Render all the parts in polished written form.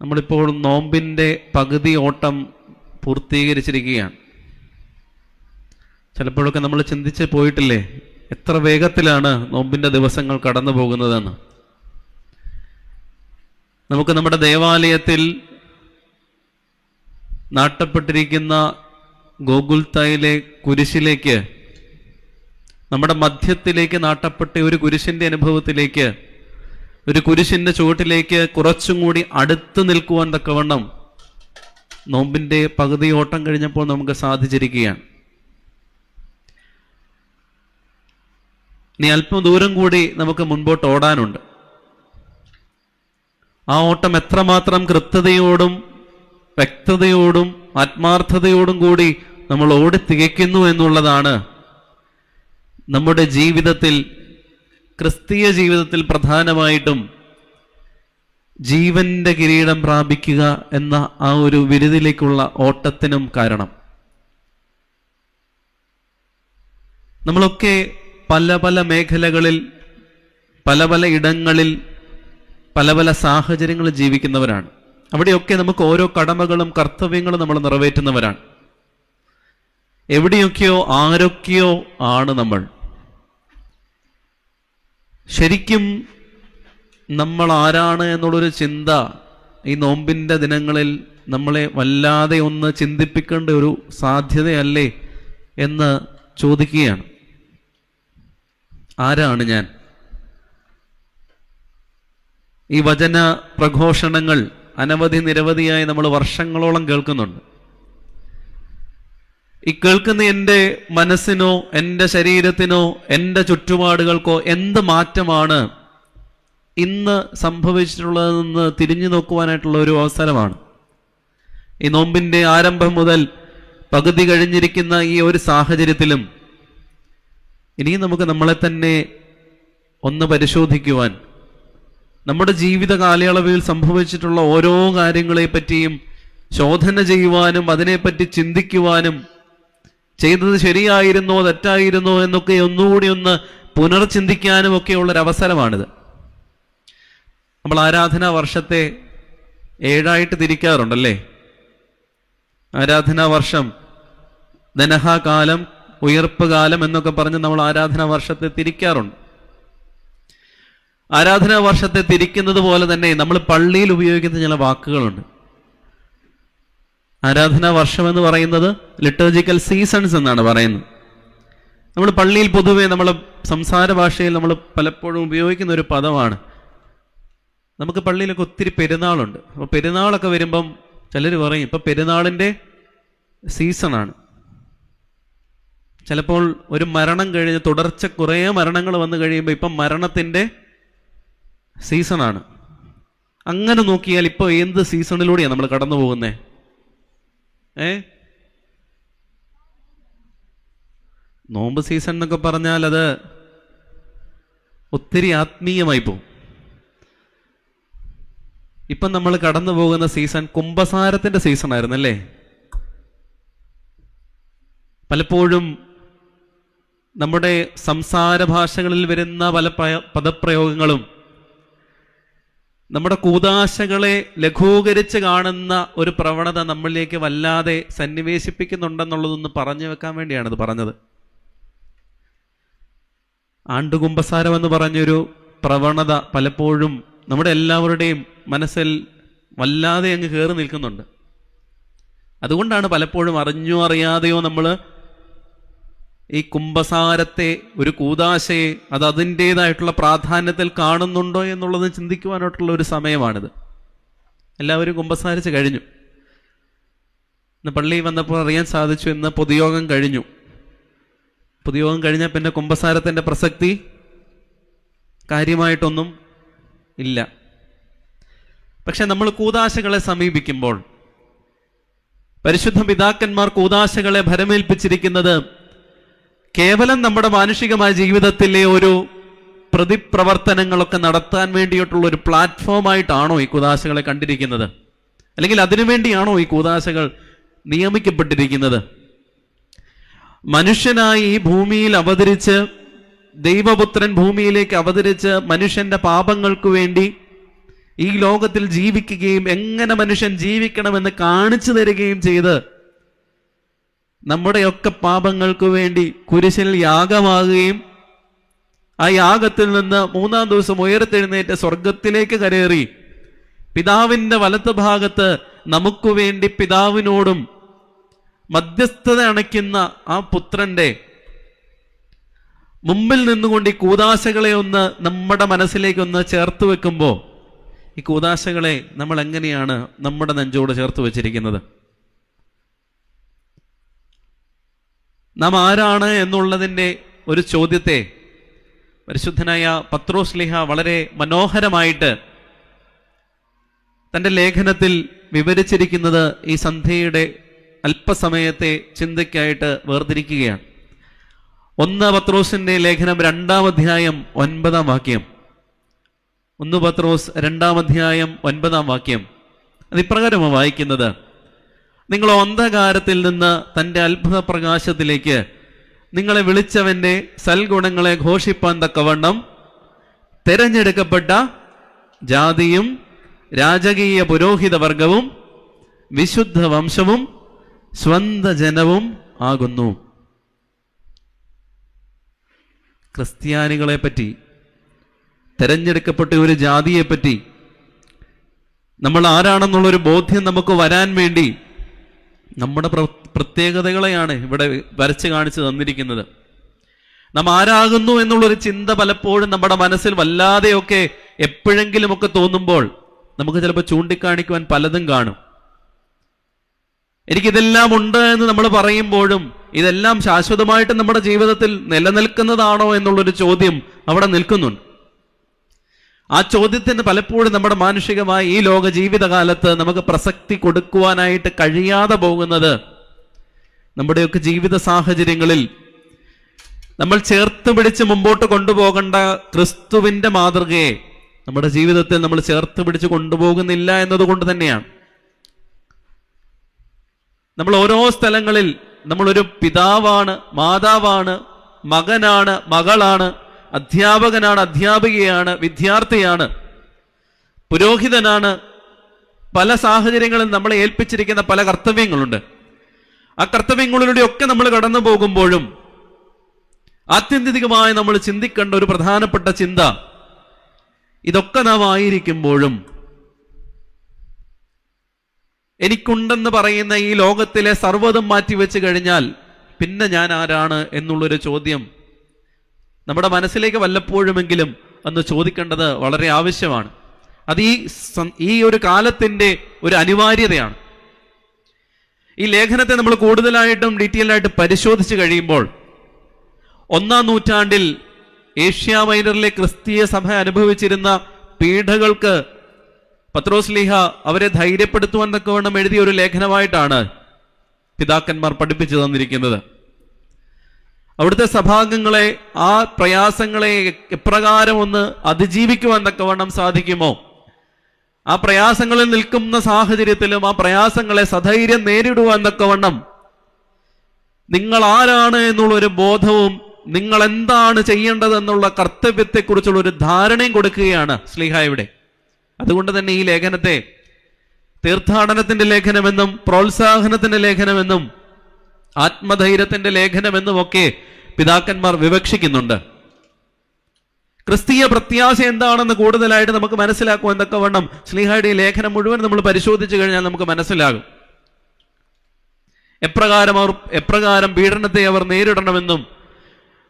നമ്മളിപ്പോൾ നോമ്പിൻ്റെ പകുതി ഓട്ടം പൂർത്തീകരിച്ചിരിക്കുകയാണ്. ചിലപ്പോഴൊക്കെ നമ്മൾ ചിന്തിച്ച് പോയിട്ടില്ലേ എത്ര വേഗത്തിലാണ് നോമ്പിൻ്റെ ദിവസങ്ങൾ കടന്നു പോകുന്നതെന്ന്. നമുക്ക് നമ്മുടെ ദേവാലയത്തിൽ നാട്ടപ്പെട്ടിരിക്കുന്ന ഗോകുൽത്തായിലെ കുരിശിലേക്ക്, നമ്മുടെ മധ്യത്തിലേക്ക് നാട്ടപ്പെട്ട ഒരു കുരിശിൻ്റെ അനുഭവത്തിലേക്ക്, ഒരു കുരിശിൻ്റെ ചുവട്ടിലേക്ക് കുറച്ചും കൂടി അടുത്ത് നിൽക്കുവാൻ തക്കവണ്ണം നോമ്പിൻ്റെ പകുതി ഓട്ടം കഴിഞ്ഞപ്പോൾ നമുക്ക് സാധിച്ചിരിക്കുകയാണ്. ഇനി അല്പം ദൂരം കൂടി നമുക്ക് മുൻപോട്ട് ഓടാനുണ്ട്. ആ ഓട്ടം എത്രമാത്രം കൃത്യതയോടും വ്യക്തതയോടും ആത്മാർത്ഥതയോടും കൂടി നമ്മൾ ഓടി തികയ്ക്കുന്നു എന്നുള്ളതാണ് നമ്മുടെ ജീവിതത്തിൽ, ക്രിസ്തീയ ജീവിതത്തിൽ പ്രധാനമായിട്ടും ജീവന്റെ കിരീടം പ്രാപിക്കുക എന്ന ആ ഒരു വിരുദിലേക്കുള്ള ഓട്ടത്തിനും കാരണം. നമ്മളൊക്കെ പല പല മേഖലകളിൽ, പല പല ഇടങ്ങളിൽ, പല പല സാഹചര്യങ്ങളിൽ ജീവിക്കുന്നവരാണ്. അവിടെയൊക്കെ നമുക്ക് ഓരോ കടമകളും കർത്തവ്യങ്ങളും നമ്മൾ നിറവേറ്റുന്നവരാണ്. എവിടെയൊക്കെയോ ആരൊക്കെയോ ആണ് നമ്മൾ. ശരിക്കും നമ്മൾ ആരാണ് എന്നുള്ളൊരു ചിന്ത ഈ നോമ്പിൻ്റെ ദിനങ്ങളിൽ നമ്മളെ വല്ലാതെ ഒന്ന് ചിന്തിപ്പിക്കേണ്ട ഒരു സാധ്യതയല്ലേ എന്ന് ചോദിക്കുകയാണ്. ആരാണ് ഞാൻ? ഈ വചന പ്രഘോഷണങ്ങൾ നിരവധിയായി നമ്മൾ വർഷങ്ങളോളം കേൾക്കുന്നുണ്ട്. ഈ കേൾക്കുന്ന എൻ്റെ മനസ്സിനോ എൻ്റെ ശരീരത്തിനോ എൻ്റെ ചുറ്റുപാടുകൾക്കോ എന്ത് മാറ്റമാണ് ഇന്ന് സംഭവിച്ചിട്ടുള്ളതെന്ന് തിരിഞ്ഞു നോക്കുവാനായിട്ടുള്ള ഒരു അവസരമാണ്. ഈ നോമ്പിൻ്റെ ആരംഭം മുതൽ പകുതി കഴിഞ്ഞിരിക്കുന്ന ഈ ഒരു സാഹചര്യത്തിലും ഇനിയും നമുക്ക് നമ്മളെ തന്നെ ഒന്ന് പരിശോധിക്കുവാൻ, നമ്മുടെ ജീവിത കാലയളവിൽ സംഭവിച്ചിട്ടുള്ള ഓരോ കാര്യങ്ങളെ പറ്റിയും ശോധന ചെയ്യുവാനും അതിനെപ്പറ്റി ചിന്തിക്കുവാനും, ചെയ്തത് ശരിയായിരുന്നോ തെറ്റായിരുന്നോ എന്നൊക്കെ ഒന്നുകൂടി ഒന്ന് പുനർചിന്തിക്കാനും ഒക്കെയുള്ളൊരവസരമാണിത്. നമ്മൾ ആരാധനാ വർഷത്തെ 7 തിരിക്കാറുണ്ടല്ലേ. ആരാധനാ വർഷം, ധനഹാകാലം, ഉയർപ്പ് കാലം എന്നൊക്കെ പറഞ്ഞ് നമ്മൾ ആരാധനാ വർഷത്തെ തിരിക്കാറുണ്ട്. ആരാധനാ വർഷത്തെ തിരിക്കുന്നത് പോലെ തന്നെ നമ്മൾ പള്ളിയിൽ ഉപയോഗിക്കുന്ന ചില വാക്കുകളുണ്ട്. ആരാധനാ വർഷം എന്ന് പറയുന്നത് ലിറ്റർജിക്കൽ സീസൺസ് എന്നാണ് പറയുന്നത്. നമ്മൾ പള്ളിയിൽ പൊതുവെ നമ്മൾ സംസാര ഭാഷയിൽ നമ്മൾ പലപ്പോഴും ഉപയോഗിക്കുന്ന ഒരു പദമാണ്. നമുക്ക് പള്ളിയിലൊക്കെ ഒത്തിരി പെരുന്നാളുണ്ട്. അപ്പോൾ പെരുന്നാളൊക്കെ വരുമ്പം ചിലർ പറയും ഇപ്പം പെരുന്നാളിൻ്റെ സീസണാണ്. ചിലപ്പോൾ ഒരു മരണം കഴിഞ്ഞ് തുടർച്ച കുറേ മരണങ്ങൾ വന്നു കഴിയുമ്പോൾ ഇപ്പം മരണത്തിൻ്റെ സീസണാണ്. അങ്ങനെ നോക്കിയാൽ ഇപ്പോൾ എന്ത് സീസണിലൂടെയാണ് നമ്മൾ കടന്നു പോകുന്നത്? നോമ്പ് സീസൺ എന്നൊക്കെ പറഞ്ഞാൽ അത് ഒത്തിരി ആത്മീയമായി പോകും. ഇപ്പം നമ്മൾ കടന്നു പോകുന്ന സീസൺ കുംഭസാരത്തിൻ്റെ സീസൺ ആയിരുന്നല്ലേ. പലപ്പോഴും നമ്മുടെ സംസാര ഭാഷകളിൽ വരുന്ന പല പദപ്രയോഗങ്ങളും നമ്മുടെ കൂദാശകളെ ലഘൂകരിച്ച് കാണുന്ന ഒരു പ്രവണത നമ്മളിലേക്ക് വല്ലാതെ സന്നിവേശിപ്പിക്കുന്നുണ്ടെന്നുള്ളതൊന്ന് പറഞ്ഞു വെക്കാൻ വേണ്ടിയാണ് ഇത് പറഞ്ഞത്. ആണ്ടുകുംഭസാരം എന്ന് പറഞ്ഞൊരു പ്രവണത പലപ്പോഴും നമ്മുടെ എല്ലാവരുടെയും മനസ്സിൽ വല്ലാതെ അങ്ങ് കയറി നിൽക്കുന്നുണ്ട്. അതുകൊണ്ടാണ് പലപ്പോഴും അറിഞ്ഞോ അറിയാതെയോ നമ്മൾ ഈ കുംഭസാരത്തെ, ഒരു കൂദാശയെ, അത് അതിൻ്റേതായിട്ടുള്ള പ്രാധാന്യത്തിൽ കാണുന്നുണ്ടോ എന്നുള്ളത് ചിന്തിക്കുവാനായിട്ടുള്ള ഒരു സമയമാണിത്. എല്ലാവരും കുംഭസാരിച്ച് കഴിഞ്ഞു. ഇന്ന് പള്ളിയിൽ വന്നപ്പോൾ അറിയാൻ സാധിച്ചു, ഇന്ന് പൊതുയോഗം കഴിഞ്ഞു. പൊതുയോഗം കഴിഞ്ഞാൽ പിന്നെ കുംഭസാരത്തിൻ്റെ പ്രസക്തി കാര്യമായിട്ടൊന്നും ഇല്ല. പക്ഷെ നമ്മൾ കൂദാശകളെ സമീപിക്കുമ്പോൾ പരിശുദ്ധ പിതാക്കന്മാർ കൂദാശകളെ ഭരമേൽപ്പിച്ചിരിക്കുന്നത് കേവലം നമ്മുടെ മാനുഷികമായ ജീവിതത്തിലെ ഒരു പ്രതിപ്രവർത്തനങ്ങളൊക്കെ നടത്താൻ വേണ്ടിയിട്ടുള്ള ഒരു പ്ലാറ്റ്ഫോമായിട്ടാണോ ഈ കൂദാശകളെ കണ്ടിരിക്കുന്നത്? അല്ലെങ്കിൽ അതിനുവേണ്ടിയാണോ ഈ കൂദാശകൾ നിയമിക്കപ്പെട്ടിരിക്കുന്നത്? മനുഷ്യനായി ഈ ഭൂമിയിൽ അവതരിച്ച്, ദൈവപുത്രൻ ഭൂമിയിലേക്ക് അവതരിച്ച് മനുഷ്യന്റെ പാപങ്ങൾക്ക് വേണ്ടി ഈ ലോകത്തിൽ ജീവിക്കുകയും എങ്ങനെ മനുഷ്യൻ ജീവിക്കണമെന്ന് കാണിച്ചു തരികയും ചെയ്ത് നമ്മുടെയൊക്കെ പാപങ്ങൾക്ക് വേണ്ടി കുരിശിൽ യാഗമാകുകയും ആ യാഗത്തിൽ നിന്ന് 3-ാം ദിവസം ഉയർത്തെഴുന്നേറ്റ് സ്വർഗത്തിലേക്ക് കരേറി പിതാവിന്റെ വലത്ത് ഭാഗത്ത് നമുക്ക് വേണ്ടി പിതാവിനോടും മധ്യസ്ഥത അണയ്ക്കുന്ന ആ പുത്രന്റെ മുമ്പിൽ നിന്നുകൊണ്ട് ഈ കൂദാശകളെ ഒന്ന് നമ്മുടെ മനസ്സിലേക്കൊന്ന് ചേർത്ത് വെക്കുമ്പോൾ ഈ കൂദാശകളെ നമ്മൾ എങ്ങനെയാണ് നമ്മുടെ നെഞ്ചോട് ചേർത്ത് വെച്ചിരിക്കുന്നത്? നാം ആരാണ് എന്നുള്ളതിൻ്റെ ഒരു ചോദ്യത്തെ പരിശുദ്ധനായ പത്രോസ് ശ്ലീഹ വളരെ മനോഹരമായിട്ട് തൻ്റെ ലേഖനത്തിൽ വിവരിച്ചിരിക്കുന്നത് ഈ സന്ധ്യയുടെ അല്പസമയത്തെ ചിന്തയ്ക്കായിട്ട് വേർതിരിക്കുകയാണ്. 1 പത്രോസിന്റെ ലേഖനം 2-ാം അധ്യായം 9-ാം വാക്യം. 1 പത്രോസ് 2-ാം അധ്യായം 9-ാം വാക്യം. അത് ഇപ്രകാരമാണ് വായിക്കുന്നത്: നിങ്ങൾ അന്ധകാരത്തിൽ നിന്ന് തൻ്റെ അത്ഭുത പ്രകാശത്തിലേക്ക് നിങ്ങളെ വിളിച്ചവന്റെ സൽഗുണങ്ങളെ ഘോഷിപ്പാൻ തക്കവണ്ണം തെരഞ്ഞെടുക്കപ്പെട്ട ജാതിയും രാജകീയ പുരോഹിത വർഗവും വിശുദ്ധ വംശവും സ്വന്ത ജനവും ആകുന്നു. ക്രിസ്ത്യാനികളെ പറ്റി, തെരഞ്ഞെടുക്കപ്പെട്ട ഒരു ജാതിയെപ്പറ്റി, നമ്മൾ ആരാണെന്നുള്ളൊരു ബോധ്യം നമുക്ക് വരാൻ വേണ്ടി നമ്മുടെ പ്രത്യേകതകളെയാണ് ഇവിടെ വരച്ച് കാണിച്ചു തന്നിരിക്കുന്നത്. നാം ആരാകുന്നു എന്നുള്ളൊരു ചിന്ത പലപ്പോഴും നമ്മുടെ മനസ്സിൽ വല്ലാതെയൊക്കെ എപ്പോഴെങ്കിലുമൊക്കെ തോന്നുമ്പോൾ നമുക്ക് ചിലപ്പോൾ ചൂണ്ടിക്കാണിക്കുവാൻ പലതും കാണും. എനിക്കിതെല്ലാം ഉണ്ട് എന്ന് നമ്മൾ പറയുമ്പോഴും ഇതെല്ലാം ശാശ്വതമായിട്ട് നമ്മുടെ ജീവിതത്തിൽ നിലനിൽക്കുന്നതാണോ എന്നുള്ളൊരു ചോദ്യം അവിടെ നിൽക്കുന്നുണ്ട്. ആ ചോദ്യത്തിന് പലപ്പോഴും നമ്മുടെ മാനുഷികമായ ഈ ലോക ജീവിതകാലത്ത് നമുക്ക് പ്രസക്തി കൊടുക്കുവാനായിട്ട് കഴിയാതെ പോകുന്നത് നമ്മുടെയൊക്കെ ജീവിത സാഹചര്യങ്ങളിൽ നമ്മൾ ചേർത്ത് പിടിച്ച് മുമ്പോട്ട് കൊണ്ടുപോകേണ്ട ക്രിസ്തുവിന്റെ മാതൃകയെ നമ്മുടെ ജീവിതത്തിൽ നമ്മൾ ചേർത്ത് പിടിച്ച് കൊണ്ടുപോകുന്നില്ല എന്നതുകൊണ്ട് തന്നെയാണ്. നമ്മൾ ഓരോ സ്ഥലങ്ങളിൽ നമ്മളൊരു പിതാവാണ്, മാതാവാണ്, മകനാണ്, മകളാണ്, അധ്യാപകനാണ്, അധ്യാപികയാണ്, വിദ്യാർത്ഥിയാണ്, പുരോഹിതനാണ്. പല സാഹചര്യങ്ങളിൽ നമ്മളെ ഏൽപ്പിച്ചിരിക്കുന്ന പല കർത്തവ്യങ്ങളുണ്ട്. ആ കർത്തവ്യങ്ങളിലൂടെയൊക്കെ നമ്മൾ കടന്നു പോകുമ്പോഴും ആത്യന്തികമായി നമ്മൾ ചിന്തിക്കേണ്ട ഒരു പ്രധാനപ്പെട്ട ചിന്ത, ഇതൊക്കെ നാം ആയിരിക്കുമ്പോഴും എനിക്കുണ്ടെന്ന് പറയുന്ന ഈ ലോകത്തിലെ സർവ്വതും മാറ്റിവെച്ച് കഴിഞ്ഞാൽ പിന്നെ ഞാൻ ആരാണ് എന്നുള്ളൊരു ചോദ്യം നമ്മുടെ മനസ്സിലേക്ക് വല്ലപ്പോഴുമെങ്കിലും ഒന്ന് ചോദിക്കേണ്ടത് വളരെ ആവശ്യമാണ്. അത് ഈ ഒരു കാലത്തിൻ്റെ ഒരു അനിവാര്യതയാണ്. ഈ ലേഖനത്തെ നമ്മൾ കൂടുതലായിട്ടും ഡീറ്റെയിൽ ആയിട്ട് പരിശോധിച്ച് കഴിയുമ്പോൾ 1-ാം നൂറ്റാണ്ടിൽ ഏഷ്യ മൈനറിലെ ക്രിസ്തീയ സഭ അനുഭവിച്ചിരുന്ന പീഡകൾക്ക് പത്രോസ് ലീഹ അവരെ ധൈര്യപ്പെടുത്തുവാൻ തക്കവണ്ണം എഴുതിയ ഒരു ലേഖനമായിട്ടാണ് പിതാക്കന്മാർ പഠിപ്പിച്ചു തന്നിരിക്കുന്നത്. അവിടുത്തെ സഭാംഗങ്ങളെ ആ പ്രയാസങ്ങളെ എപ്രകാരം ഒന്ന് അതിജീവിക്കുവാൻ തക്കവണ്ണം സാധിക്കുമോ, ആ പ്രയാസങ്ങളിൽ നിൽക്കുന്ന സാഹചര്യത്തിലും ആ പ്രയാസങ്ങളെ സധൈര്യം നേരിടുവാൻ തക്കവണ്ണം നിങ്ങൾ ആരാണ് എന്നുള്ളൊരു ബോധവും നിങ്ങൾ എന്താണ് ചെയ്യേണ്ടതെന്നുള്ള കർത്തവ്യത്തെക്കുറിച്ചുള്ള ഒരു ധാരണയും കൊടുക്കുകയാണ് ശ്ലീഹ ഇവിടെ. അതുകൊണ്ട് തന്നെ ഈ ലേഖനത്തെ തീർത്ഥാടനത്തിന്റെ ലേഖനമെന്നും പ്രോത്സാഹനത്തിന്റെ ലേഖനമെന്നും ആത്മധൈര്യത്തിന്റെ ലേഖനമെന്നും ഒക്കെ പിതാക്കന്മാർ വിവക്ഷിക്കുന്നുണ്ട്. ക്രിസ്തീയ പ്രത്യാശ എന്താണെന്ന് കൂടുതലായിട്ട് നമുക്ക് മനസ്സിലാക്കുവാൻ തക്കവണ്ണം ശ്ലീഹയുടെ ഈ ലേഖനം മുഴുവൻ നമ്മൾ പരിശോധിച്ചു കഴിഞ്ഞാൽ നമുക്ക് മനസ്സിലാകും. എപ്രകാരം പീഡനത്തെ അവർ നേരിടണമെന്നും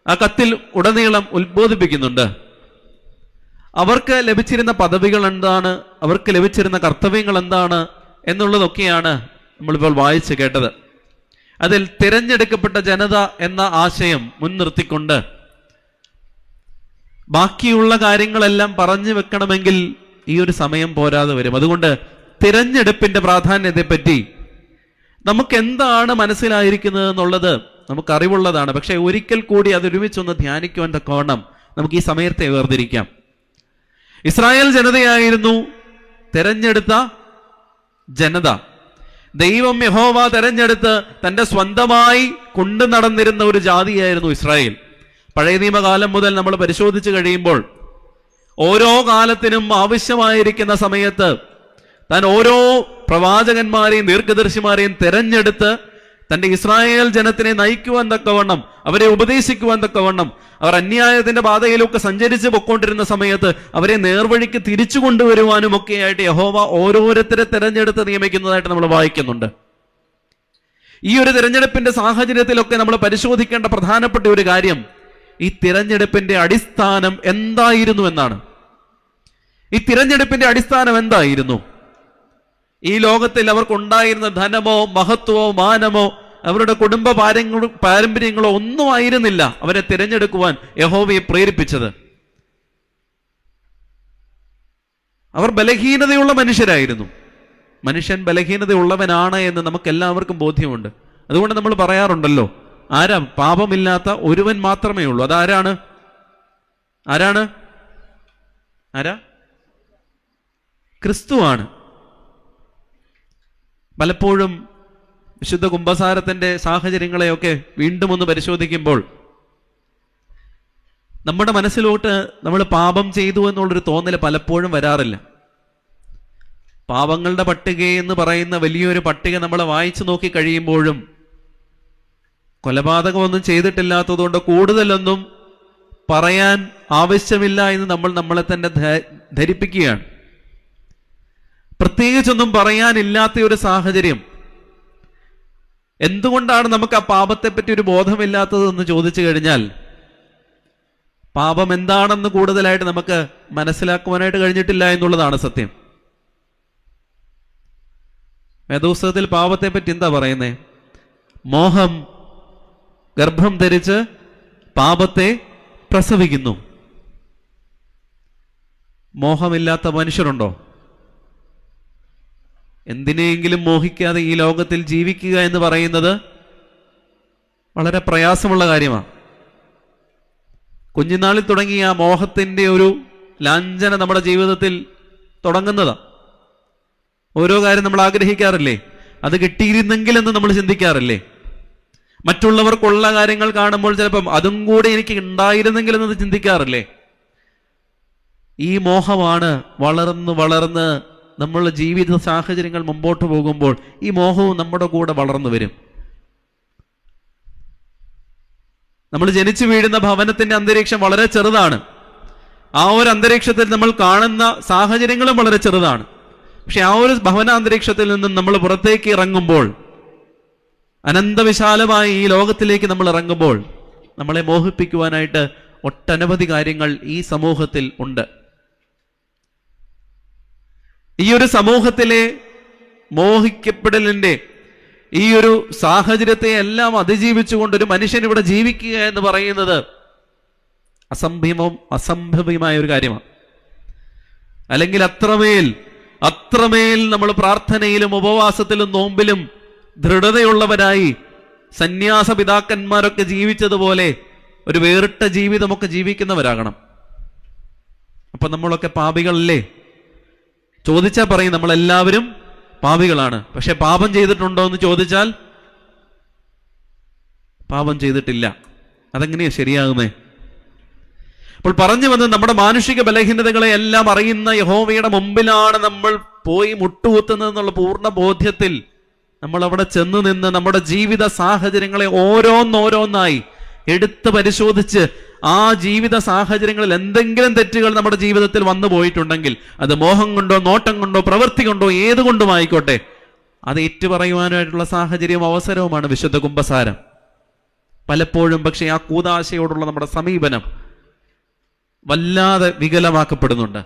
ആ കത്തിൽ ഉടനീളം ഉത്ബോധിപ്പിക്കുന്നുണ്ട്. അവർക്ക് ലഭിച്ചിരുന്ന പദവികൾ എന്താണ്, അവർക്ക് ലഭിച്ചിരുന്ന കർത്തവ്യങ്ങൾ എന്താണ് എന്നുള്ളതൊക്കെയാണ് നമ്മളിപ്പോൾ വായിച്ച് കേട്ടത്. അതിൽ തിരഞ്ഞെടുക്കപ്പെട്ട ജനത എന്ന ആശയം മുൻനിർത്തിക്കൊണ്ട് ബാക്കിയുള്ള കാര്യങ്ങളെല്ലാം പറഞ്ഞു വെക്കണമെങ്കിൽ ഈ ഒരു സമയം പോരാതെ വരും. അതുകൊണ്ട് തിരഞ്ഞെടുപ്പിന്റെ പ്രാധാന്യത്തെപ്പറ്റി നമുക്ക് എന്താണ് മനസ്സിലായിരിക്കുന്നത് എന്നുള്ളത് നമുക്കറിവുള്ളതാണ്. പക്ഷെ ഒരിക്കൽ കൂടി അതൊരുമിച്ചൊന്ന് ധ്യാനിക്കുവാൻ തക്കവണ്ണം നമുക്ക് ഈ സമയത്തെ വേർതിരിക്കാം. ഇസ്രായേൽ ജനതയായിരുന്നു തെരഞ്ഞെടുത്ത ജനത. ദൈവം യഹോവ തെരഞ്ഞെടുത്ത് തൻ്റെ സ്വന്തമായി കൊണ്ടു നടന്നിരുന്ന ഒരു ജാതിയായിരുന്നു ഇസ്രായേൽ. പഴയ നിയമകാലം മുതൽ നമ്മൾ പരിശോധിച്ച് കഴിയുമ്പോൾ ഓരോ കാലത്തിനും ആവശ്യമായിരിക്കുന്ന സമയത്ത് താൻ ഓരോ പ്രവാചകന്മാരെയും ദീർഘദർശിമാരെയും തെരഞ്ഞെടുത്ത് തന്റെ ഇസ്രായേൽ ജനത്തിനെ നയിക്കുവാൻ തക്കവണ്ണം, അവരെ ഉപദേശിക്കുവാൻ തക്കവണ്ണം, അവർ അന്യായത്തിന്റെ പാതയിലൊക്കെ സഞ്ചരിച്ച് പൊക്കൊണ്ടിരുന്ന സമയത്ത് അവരെ നേർവഴിക്ക് തിരിച്ചു കൊണ്ടുവരുവാനും ഒക്കെയായിട്ട് യഹോവ ഓരോരുത്തരെ തെരഞ്ഞെടുത്ത് നിയമിക്കുന്നതായിട്ട് നമ്മൾ വായിക്കുന്നുണ്ട്. ഈ ഒരു തിരഞ്ഞെടുപ്പിന്റെ സാഹചര്യത്തിലൊക്കെ നമ്മൾ പരിശോധിക്കേണ്ട പ്രധാനപ്പെട്ട ഒരു കാര്യം ഈ തിരഞ്ഞെടുപ്പിന്റെ അടിസ്ഥാനം എന്തായിരുന്നു എന്നാണ്. ഈ തിരഞ്ഞെടുപ്പിന്റെ അടിസ്ഥാനം എന്തായിരുന്നു? ഈ ലോകത്തിൽ അവർക്കുണ്ടായിരുന്ന ധനമോ മഹത്വമോ മാനമോ അവരുടെ കുടുംബ പാരമ്പര്യങ്ങളോ ഒന്നും ആയിരുന്നില്ല അവരെ തിരഞ്ഞെടുക്കുവാൻ യഹോവയെ പ്രേരിപ്പിച്ചത്. അവർ ബലഹീനതയുള്ള മനുഷ്യരായിരുന്നു. മനുഷ്യൻ ബലഹീനതയുള്ളവനാണ് എന്ന് നമുക്ക് എല്ലാവർക്കും ബോധ്യമുണ്ട്. അതുകൊണ്ട് നമ്മൾ പറയാറുണ്ടല്ലോ, ആരാ പാപമില്ലാത്ത ഒരുവൻ മാത്രമേ ഉള്ളൂ. അതാരാണ്? ആരാണ്? ആരാ? ക്രിസ്തുവാണ്. പലപ്പോഴും വിശുദ്ധ കുംഭസാരത്തിന്റെ സാഹചര്യങ്ങളെയൊക്കെ വീണ്ടും ഒന്ന് പരിശോധിക്കുമ്പോൾ നമ്മുടെ മനസ്സിലോട്ട് നമ്മൾ പാപം ചെയ്തു എന്നുള്ളൊരു തോന്നൽ പലപ്പോഴും വരാറില്ല. പാപങ്ങളുടെ പട്ടിക എന്ന് പറയുന്ന വലിയൊരു പട്ടിക നമ്മൾ വായിച്ചു നോക്കി കഴിയുമ്പോഴും കൊലപാതകമൊന്നും ചെയ്തിട്ടില്ലാത്തതുകൊണ്ട് കൂടുതലൊന്നും പറയാൻ ആവശ്യമില്ല എന്ന് നമ്മൾ നമ്മളെ തന്നെ ധരിപ്പിക്കുകയാണ്. പ്രത്യേകിച്ചൊന്നും പറയാനില്ലാത്ത ഒരു സാഹചര്യം. എന്തുകൊണ്ടാണ് നമുക്ക് ആ പാപത്തെപ്പറ്റി ഒരു ബോധമില്ലാത്തതെന്ന് ചോദിച്ചു കഴിഞ്ഞാൽ പാപം എന്താണെന്ന് കൂടുതലായിട്ട് നമുക്ക് മനസ്സിലാക്കുവാനായിട്ട് കഴിഞ്ഞിട്ടില്ല എന്നുള്ളതാണ് സത്യം. വേദപുസ്തകത്തിൽ പാപത്തെ പറ്റി എന്താ പറയുന്നേ? മോഹം ഗർഭം ധരിച്ച് പാപത്തെ പ്രസവിക്കുന്നു. മോഹമില്ലാത്ത മനുഷ്യരുണ്ടോ? എന്തിനെങ്കിലും മോഹിക്കാതെ ഈ ലോകത്തിൽ ജീവിക്കുക എന്ന് പറയുന്നത് വളരെ പ്രയാസമുള്ള കാര്യമാണ്. കുഞ്ഞുനാളിൽ തുടങ്ങിയ ആ മോഹത്തിന്റെ ഒരു ലാഞ്ചന നമ്മുടെ ജീവിതത്തിൽ തുടങ്ങുന്നതാണ്. ഓരോ കാര്യം നമ്മൾ ആഗ്രഹിക്കാറില്ലേ? അത് കിട്ടിയിരുന്നെങ്കിൽ എന്ന് നമ്മൾ ചിന്തിക്കാറില്ലേ? മറ്റുള്ളവർക്കുള്ള കാര്യങ്ങൾ കാണുമ്പോൾ ചിലപ്പം അതും കൂടെ എനിക്ക് ഉണ്ടായിരുന്നെങ്കിൽ എന്ന് ചിന്തിക്കാറില്ലേ? ഈ മോഹമാണ് വളർന്ന് വളർന്ന് നമ്മളുടെ ജീവിത സാഹചര്യങ്ങൾ മുമ്പോട്ട് പോകുമ്പോൾ ഈ മോഹവും നമ്മുടെ കൂടെ വളർന്നു വരും. നമ്മൾ ജനിച്ചു വീഴുന്ന ഭവനത്തിന്റെ അന്തരീക്ഷം വളരെ ചെറുതാണ്. ആ ഒരു അന്തരീക്ഷത്തിൽ നമ്മൾ കാണുന്ന സാഹചര്യങ്ങളും വളരെ ചെറുതാണ്. പക്ഷെ ആ ഒരു ഭവനാന്തരീക്ഷത്തിൽ നിന്നും നമ്മൾ പുറത്തേക്ക് ഇറങ്ങുമ്പോൾ, അനന്തവിശാലമായി ഈ ലോകത്തിലേക്ക് നമ്മൾ ഇറങ്ങുമ്പോൾ നമ്മളെ മോഹിപ്പിക്കുവാനായിട്ട് ഒട്ടനവധി കാര്യങ്ങൾ ഈ സമൂഹത്തിൽ ഉണ്ട്. ഈ ഒരു സമൂഹത്തിലെ മോഹിക്കപ്പെടലിന്റെ ഈ ഒരു സാഹചര്യത്തെ എല്ലാം അതിജീവിച്ചുകൊണ്ട് ഒരു മനുഷ്യൻ ഇവിടെ ജീവിക്കുക എന്ന് പറയുന്നത് അസംഭവ്യമായ ഒരു കാര്യമാണ്. അല്ലെങ്കിൽ അത്രമേൽ നമ്മൾ പ്രാർത്ഥനയിലും ഉപവാസത്തിലും നോമ്പിലും ദൃഢതയുള്ളവരായി സന്യാസ പിതാക്കന്മാരൊക്കെ ജീവിച്ചതുപോലെ ഒരു വേറിട്ട ജീവിതമൊക്കെ ജീവിക്കുന്നവരാകണം. അപ്പൊ നമ്മളൊക്കെ പാപികളല്ലേ? ചോദിച്ചാൽ പറയും നമ്മളെല്ലാവരും പാപികളാണ്. പക്ഷെ പാപം ചെയ്തിട്ടുണ്ടോ എന്ന് ചോദിച്ചാൽ പാപം ചെയ്തിട്ടില്ല. അതെങ്ങനെയാ ശരിയാകുന്നേ? അപ്പോൾ പറഞ്ഞു വന്നത് നമ്മുടെ മാനുഷിക ബലഹീനതകളെ എല്ലാം അറിയുന്ന യഹോവയുടെ മുമ്പിലാണ് നമ്മൾ പോയി മുട്ടുകുത്തുന്നതെന്നുള്ള പൂർണ്ണ ബോധ്യത്തിൽ നമ്മൾ അവിടെ ചെന്ന് നിന്ന് നമ്മുടെ ജീവിത സാഹചര്യങ്ങളെ ഓരോന്നോരോന്നായി എടുത്ത് പരിശോധിച്ച് ആ ജീവിത സാഹചര്യങ്ങളിൽ എന്തെങ്കിലും തെറ്റുകൾ നമ്മുടെ ജീവിതത്തിൽ വന്നു പോയിട്ടുണ്ടെങ്കിൽ അത് മോഹം കൊണ്ടോ നോട്ടം കൊണ്ടോ പ്രവൃത്തി കൊണ്ടോ ഏതുകൊണ്ടുമായിക്കോട്ടെ അത് ഏറ്റുപറയുവാനായിട്ടുള്ള സാഹചര്യവും അവസരവുമാണ് വിശുദ്ധ കുംഭസാരം. പലപ്പോഴും പക്ഷെ ആ കൂദാശയോടുള്ള നമ്മുടെ സമീപനം വല്ലാതെ വികലമാക്കപ്പെടുന്നുണ്ട്.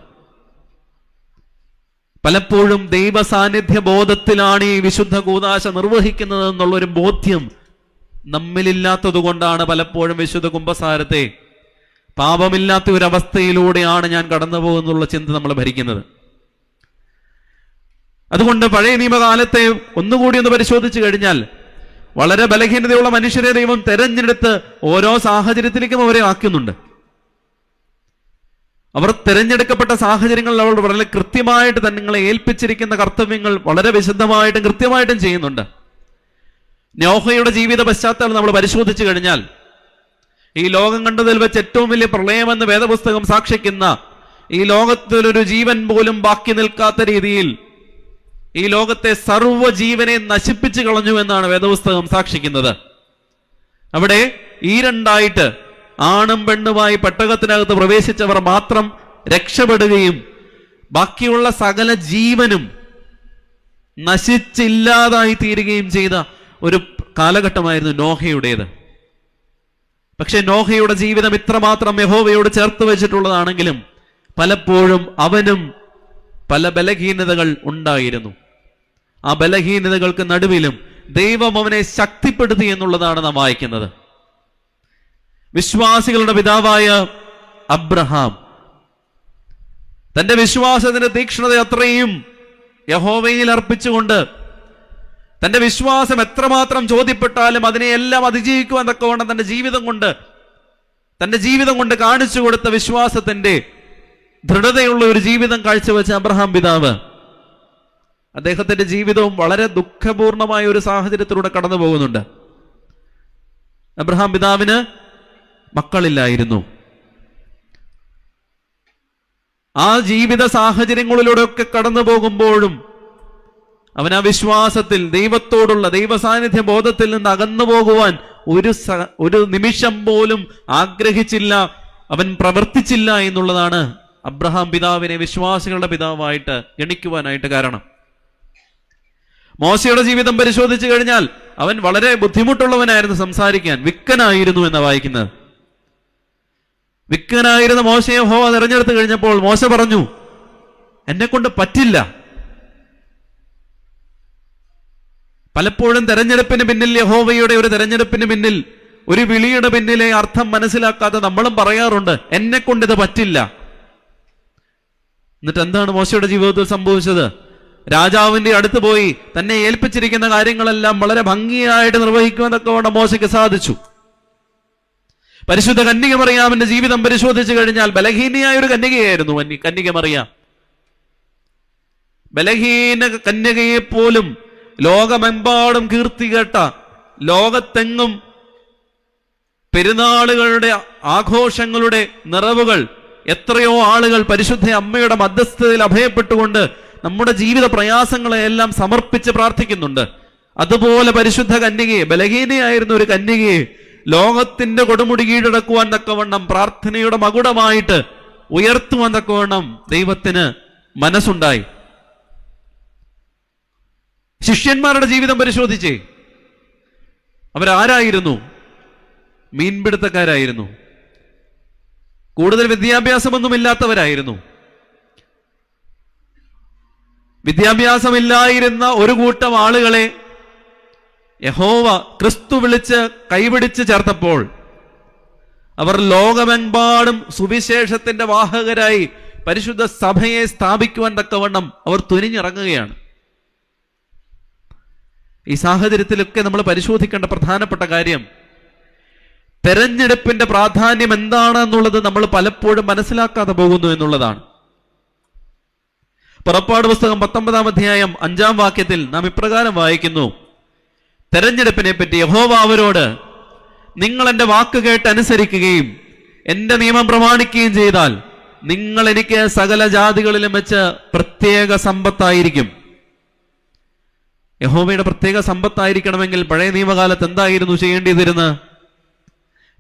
പലപ്പോഴും ദൈവ സാന്നിധ്യ ബോധത്തിലാണ് ഈ വിശുദ്ധ കൂദാശ നിർവഹിക്കുന്നത് എന്നുള്ളൊരു ബോധ്യം നമ്മിലില്ലാത്തത് കൊണ്ടാണ് പലപ്പോഴും വിശുദ്ധ കുംഭസാരത്തെ പാപമില്ലാത്ത ഒരു അവസ്ഥയിലൂടെയാണ് ഞാൻ കടന്നു പോകുന്നുള്ള ചിന്ത നമ്മൾ ഭരിക്കുന്നത്. അതുകൊണ്ട് പഴയ നിയമകാലത്തെ ഒന്നുകൂടി ഒന്ന് പരിശോധിച്ചു കഴിഞ്ഞാൽ വളരെ ബലഹീനതയുള്ള മനുഷ്യരെ ദൈവം തെരഞ്ഞെടുത്ത് ഓരോ സാഹചര്യത്തിലേക്കും അവരെ ആക്കുന്നുണ്ട്. അവർ തിരഞ്ഞെടുക്കപ്പെട്ട സാഹചര്യങ്ങളിൽ അവർ വളരെ കൃത്യമായിട്ട് തങ്ങളെ ഏൽപ്പിച്ചിരിക്കുന്ന കർത്തവ്യങ്ങൾ വളരെ വിശദമായിട്ടും കൃത്യമായിട്ടും ചെയ്യുന്നുണ്ട്. നോഹയുടെ ജീവിത പശ്ചാത്തലം നമ്മൾ പരിശോധിച്ചു കഴിഞ്ഞാൽ ഈ ലോകം കണ്ടതിൽ വെച്ച് ഏറ്റവും വലിയ പ്രളയമെന്ന് വേദപുസ്തകം സാക്ഷിക്കുന്ന ഈ ലോകത്തിലൊരു ജീവൻ പോലും ബാക്കി നിൽക്കാത്ത രീതിയിൽ ഈ ലോകത്തെ സർവ്വ ജീവനെ നശിപ്പിച്ചു കളഞ്ഞു എന്നാണ് വേദപുസ്തകം സാക്ഷിക്കുന്നത്. അവിടെ ഈ രണ്ടായിട്ട് ആണും പെണ്ണുമായി പെട്ടകത്തിനകത്ത് പ്രവേശിച്ചവർ മാത്രം രക്ഷപ്പെടുകയും ബാക്കിയുള്ള സകല ജീവനും നശിച്ചില്ലാതായി തീരുകയും ചെയ്ത ഒരു കാലഘട്ടമായിരുന്നു നോഹയുടേത്. പക്ഷെ നോഹയുടെ ജീവിതം ഇത്രമാത്രം യഹോവയോട് ചേർത്ത് വെച്ചിട്ടുള്ളതാണെങ്കിലും പലപ്പോഴും അവനും പല ബലഹീനതകൾ ഉണ്ടായിരുന്നു. ആ ബലഹീനതകൾക്ക് നടുവിലും ദൈവം അവനെ ശക്തിപ്പെടുത്തി എന്നുള്ളതാണ് നാം വായിക്കുന്നത്. വിശ്വാസികളുടെ പിതാവായ അബ്രഹാം തന്റെ വിശ്വാസത്തിന്റെ തീക്ഷ്ണത അത്രയും യഹോവയിൽ അർപ്പിച്ചുകൊണ്ട് തന്റെ വിശ്വാസം എത്രമാത്രം ചോദ്യപ്പെട്ടാലും അതിനെയെല്ലാം അതിജീവിക്കുവാൻ തക്കവണ്ണം തന്റെ ജീവിതം കൊണ്ട് കാണിച്ചു കൊടുത്ത വിശ്വാസത്തിന്റെ ദൃഢതയുള്ള ഒരു ജീവിതം കാഴ്ചവെച്ച അബ്രഹാം പിതാവ്, അദ്ദേഹത്തിന്റെ ജീവിതവും വളരെ ദുഃഖപൂർണമായ ഒരു സാഹചര്യത്തിലൂടെ കടന്നു പോകുന്നുണ്ട്. അബ്രഹാം പിതാവിന് മക്കളില്ലായിരുന്നു. ആ ജീവിത സാഹചര്യങ്ങളിലൂടെയൊക്കെ കടന്നു പോകുമ്പോഴും അവൻ ആ വിശ്വാസത്തിൽ ദൈവത്തോടുള്ള ദൈവ സാന്നിധ്യ ബോധത്തിൽ നിന്ന് അകന്നു പോകുവാൻ ഒരു നിമിഷം പോലും ആഗ്രഹിച്ചില്ല, അവൻ പ്രവർത്തിച്ചില്ല എന്നുള്ളതാണ് അബ്രഹാം പിതാവിനെ വിശ്വാസികളുടെ പിതാവായിട്ട് ഗണിക്കുവാനായിട്ട് കാരണം. മോശയുടെ ജീവിതം പരിശോധിച്ചു കഴിഞ്ഞാൽ അവൻ വളരെ ബുദ്ധിമുട്ടുള്ളവനായിരുന്നു, സംസാരിക്കാൻ വിക്കനായിരുന്നു എന്ന് വായിക്കുന്നത്. വിക്കനായിരുന്ന മോശയെ യഹോവ തെരഞ്ഞെടുത്തു കഴിഞ്ഞപ്പോൾ മോശ പറഞ്ഞു, എന്നെ കൊണ്ട് പറ്റില്ല. പലപ്പോഴും തെരഞ്ഞെടുപ്പിന് പിന്നിൽ, യഹോവയുടെ ഒരു തെരഞ്ഞെടുപ്പിന് പിന്നിൽ, ഒരു വിളിയുടെ പിന്നിലെ അർത്ഥം മനസ്സിലാക്കാതെ നമ്മളും പറയാറുണ്ട്, എന്നെ കൊണ്ട് ഇത് പറ്റില്ല. എന്നിട്ട് എന്താണ് മോശയുടെ ജീവിതത്തിൽ സംഭവിച്ചത്? രാജാവിന്റെ അടുത്ത് പോയി തന്നെ ഏൽപ്പിച്ചിരിക്കുന്ന കാര്യങ്ങളെല്ലാം വളരെ ഭംഗിയായിട്ട് നിർവഹിക്കുമെന്നൊക്കെ വേണ്ട മോശയ്ക്ക് സാധിച്ചു. പരിശുദ്ധ കന്യക മറിയാമിന്റെ ജീവിതം പരിശോധിച്ചു കഴിഞ്ഞാൽ ബലഹീനയായ ഒരു കന്യകയായിരുന്നു കന്യക മറിയാം. ബലഹീന കന്യകയെ പോലും ലോകമെമ്പാടും കീർത്തി കേട്ട, ലോകത്തെങ്ങും പെരുന്നാളുകളുടെ ആഘോഷങ്ങളുടെ നിറവുകൾ എത്രയോ ആളുകൾ പരിശുദ്ധ അമ്മയുടെ മധ്യസ്ഥതയിൽ അഭയപ്പെട്ടുകൊണ്ട് നമ്മുടെ ജീവിത പ്രയാസങ്ങളെയെല്ലാം സമർപ്പിച്ച് പ്രാർത്ഥിക്കുന്നുണ്ട്. അതുപോലെ പരിശുദ്ധ കന്യകയെ, ബലഹീനയായിരുന്ന ഒരു കന്യകയെ ലോകത്തിന്റെ കൊടുമുടി കീഴടക്കുവാൻ തക്കവണ്ണം പ്രാർത്ഥനയുടെ മകുടമായിട്ട് ഉയർത്തുവാൻ തക്കവണ്ണം ദൈവത്തിന് മനസ്സുണ്ടായി. ശിഷ്യന്മാരുടെ ജീവിതം പരിശോധിച്ചേ, അവരാരായിരുന്നു? മീൻപിടുത്തക്കാരായിരുന്നു. കൂടുതൽ വിദ്യാഭ്യാസമൊന്നുമില്ലാത്തവരായിരുന്നു. വിദ്യാഭ്യാസമില്ലായിരുന്ന ഒരു കൂട്ടം ആളുകളെ യഹോവ ക്രിസ്തു വിളിച്ച് കൈപിടിച്ച് ചേർത്തപ്പോൾ അവർ ലോകമെമ്പാടും സുവിശേഷത്തിന്റെ വാഹകരായി പരിശുദ്ധ സഭയെ സ്ഥാപിക്കുവാൻ തക്കവണ്ണം അവർ തുനിഞ്ഞിറങ്ങുകയാണ്. ഈ സാഹചര്യത്തിലൊക്കെ നമ്മൾ പരിശോധിക്കേണ്ട പ്രധാനപ്പെട്ട കാര്യം, തെരഞ്ഞെടുപ്പിന്റെ പ്രാധാന്യം എന്താണ് എന്നുള്ളത് നമ്മൾ പലപ്പോഴും മനസ്സിലാക്കാതെ പോകുന്നു എന്നുള്ളതാണ്. പുറപ്പാട് പുസ്തകം 19-ാം അധ്യായം 5-ാം വാക്യത്തിൽ നാം ഇപ്രകാരം വായിക്കുന്നു, തെരഞ്ഞെടുപ്പിനെ പറ്റി യഹോവ അവരോട്, നിങ്ങൾ എന്റെ വാക്ക് കേട്ട് അനുസരിക്കുകയും എന്റെ നിയമം പ്രമാണിക്കുകയും ചെയ്താൽ നിങ്ങൾ എനിക്ക് സകല ജാതികളിലും വെച്ച് പ്രത്യേക സമ്പത്തായിരിക്കും. യഹോവയുടെ പ്രത്യേക സമ്പത്തായിരിക്കണമെങ്കിൽ പഴയ നിയമകാലത്ത് എന്തായിരുന്നു ചെയ്യേണ്ടിയിരുന്നത്?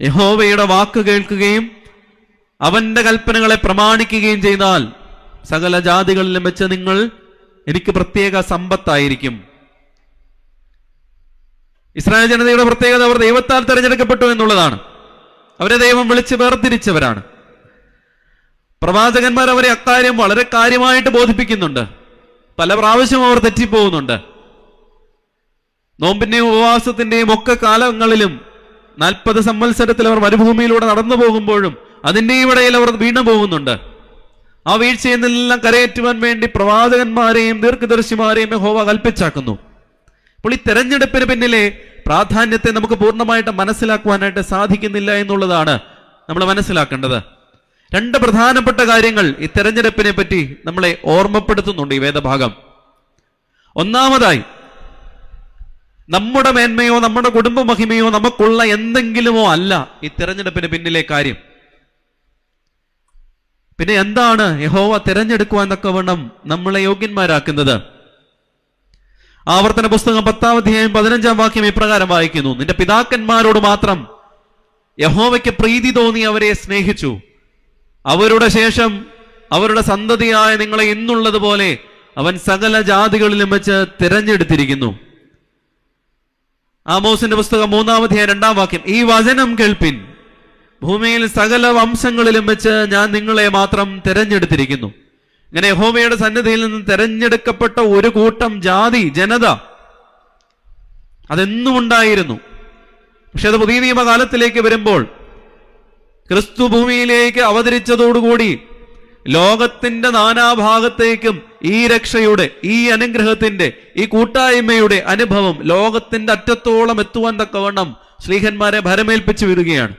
യഹോവയുടെ വാക്ക് കേൾക്കുകയും അവന്റെ കൽപ്പനകളെ പ്രമാണിക്കുകയും ചെയ്താൽ സകല ജാതികളിലും വെച്ച് നിങ്ങൾ എനിക്ക് പ്രത്യേക സമ്പത്തായിരിക്കും. ഇസ്രായേൽ ജനതയുടെ പ്രത്യേകത, അവർ ദൈവത്താൽ തെരഞ്ഞെടുക്കപ്പെട്ടു എന്നുള്ളതാണ്. അവരെ ദൈവം വിളിച്ച് വേർതിരിച്ചവരാണ്. പ്രവാചകന്മാർ അവരെ അക്കാര്യം വളരെ കാര്യമായിട്ട് ബോധിപ്പിക്കുന്നുണ്ട്. പല പ്രാവശ്യം അവർ തെറ്റിപ്പോകുന്നുണ്ട്. നോമ്പിന്റെയും ഉപവാസത്തിന്റെയും ഒക്കെ കാലങ്ങളിലും 40 സംവത്സരത്തിൽ അവർ മരുഭൂമിയിലൂടെ നടന്നു പോകുമ്പോഴും അതിന്റെയും ഇടയിൽ അവർ വീണു പോകുന്നുണ്ട്. ആ വീഴ്ചയിൽ നിന്നെല്ലാം കരയേറ്റുവാൻ വേണ്ടി പ്രവാചകന്മാരെയും ദീർഘദർശിമാരെയും യഹോവ കൽപ്പിച്ചാക്കുന്നു. അപ്പോൾ ഈ തെരഞ്ഞെടുപ്പിന് പിന്നിലെ പ്രാധാന്യത്തെ നമുക്ക് പൂർണ്ണമായിട്ട് മനസ്സിലാക്കുവാനായിട്ട് സാധിക്കുന്നില്ല എന്നുള്ളതാണ് നമ്മൾ മനസ്സിലാക്കേണ്ടത്. 2 പ്രധാനപ്പെട്ട കാര്യങ്ങൾ ഈ തെരഞ്ഞെടുപ്പിനെ പറ്റി നമ്മളെ ഓർമ്മപ്പെടുത്തുന്നുണ്ട് ഈ വേദഭാഗം. ഒന്നാമതായി, നമ്മുടെ മേന്മയോ നമ്മുടെ കുടുംബ മഹിമയോ നമുക്കുള്ള എന്തെങ്കിലുമോ അല്ല ഈ തെരഞ്ഞെടുപ്പിന് പിന്നിലെ കാര്യം. പിന്നെ എന്താണ് യഹോവ തിരഞ്ഞെടുക്കുവാൻ തക്കവണ്ണം നമ്മളെ യോഗ്യന്മാരാക്കുന്നത്? ആവർത്തന പുസ്തകം 10-ാം അധ്യായം 15-ാം വാക്യം ഇപ്രകാരം വായിക്കുന്നു: നിന്റെ പിതാക്കന്മാരോട് മാത്രം യഹോവയ്ക്ക് പ്രീതി തോന്നി അവരെ സ്നേഹിച്ചു. അവരുടെ ശേഷം അവരുടെ സന്തതിയായ നിങ്ങളെ ഇന്നുള്ളതുപോലെ അവൻ സകല ജാതികളിലും വെച്ച് തിരഞ്ഞെടുത്തിരിക്കുന്നു. ആമോസിന്റെ പുസ്തകം 3-ാം അധ്യായം 2-ാം വാക്യം: ഈ വചനം കേൾപ്പിൻ, ഭൂമിയിൽ സകല വംശങ്ങളിലും വെച്ച് ഞാൻ നിങ്ങളെ മാത്രം തിരഞ്ഞെടുത്തിരിക്കുന്നു. ഇങ്ങനെ യഹോവയുടെ സന്നിധിയിൽ നിന്ന് തിരഞ്ഞെടുക്കപ്പെട്ട ഒരു കൂട്ടം ജാതി, ജനത അതെന്നും ഉണ്ടായിരുന്നു. പക്ഷെ അത് പുതിയ നിയമകാലത്തിലേക്ക് വരുമ്പോൾ, ക്രിസ്തു ഭൂമിയിലേക്ക് അവതരിച്ചതോടുകൂടി ലോകത്തിന്റെ നാനാഭാഗത്തേക്കും ഈ രക്ഷയുടെ, ഈ അനുഗ്രഹത്തിന്റെ, ഈ കൂട്ടായ്മയുടെ അനുഭവം ലോകത്തിന്റെ അറ്റത്തോളം എത്തുവാൻ തക്കവണ്ണം ശ്ലീഹന്മാരെ ഭരമേൽപ്പിച്ചു വിടുകയാണ്.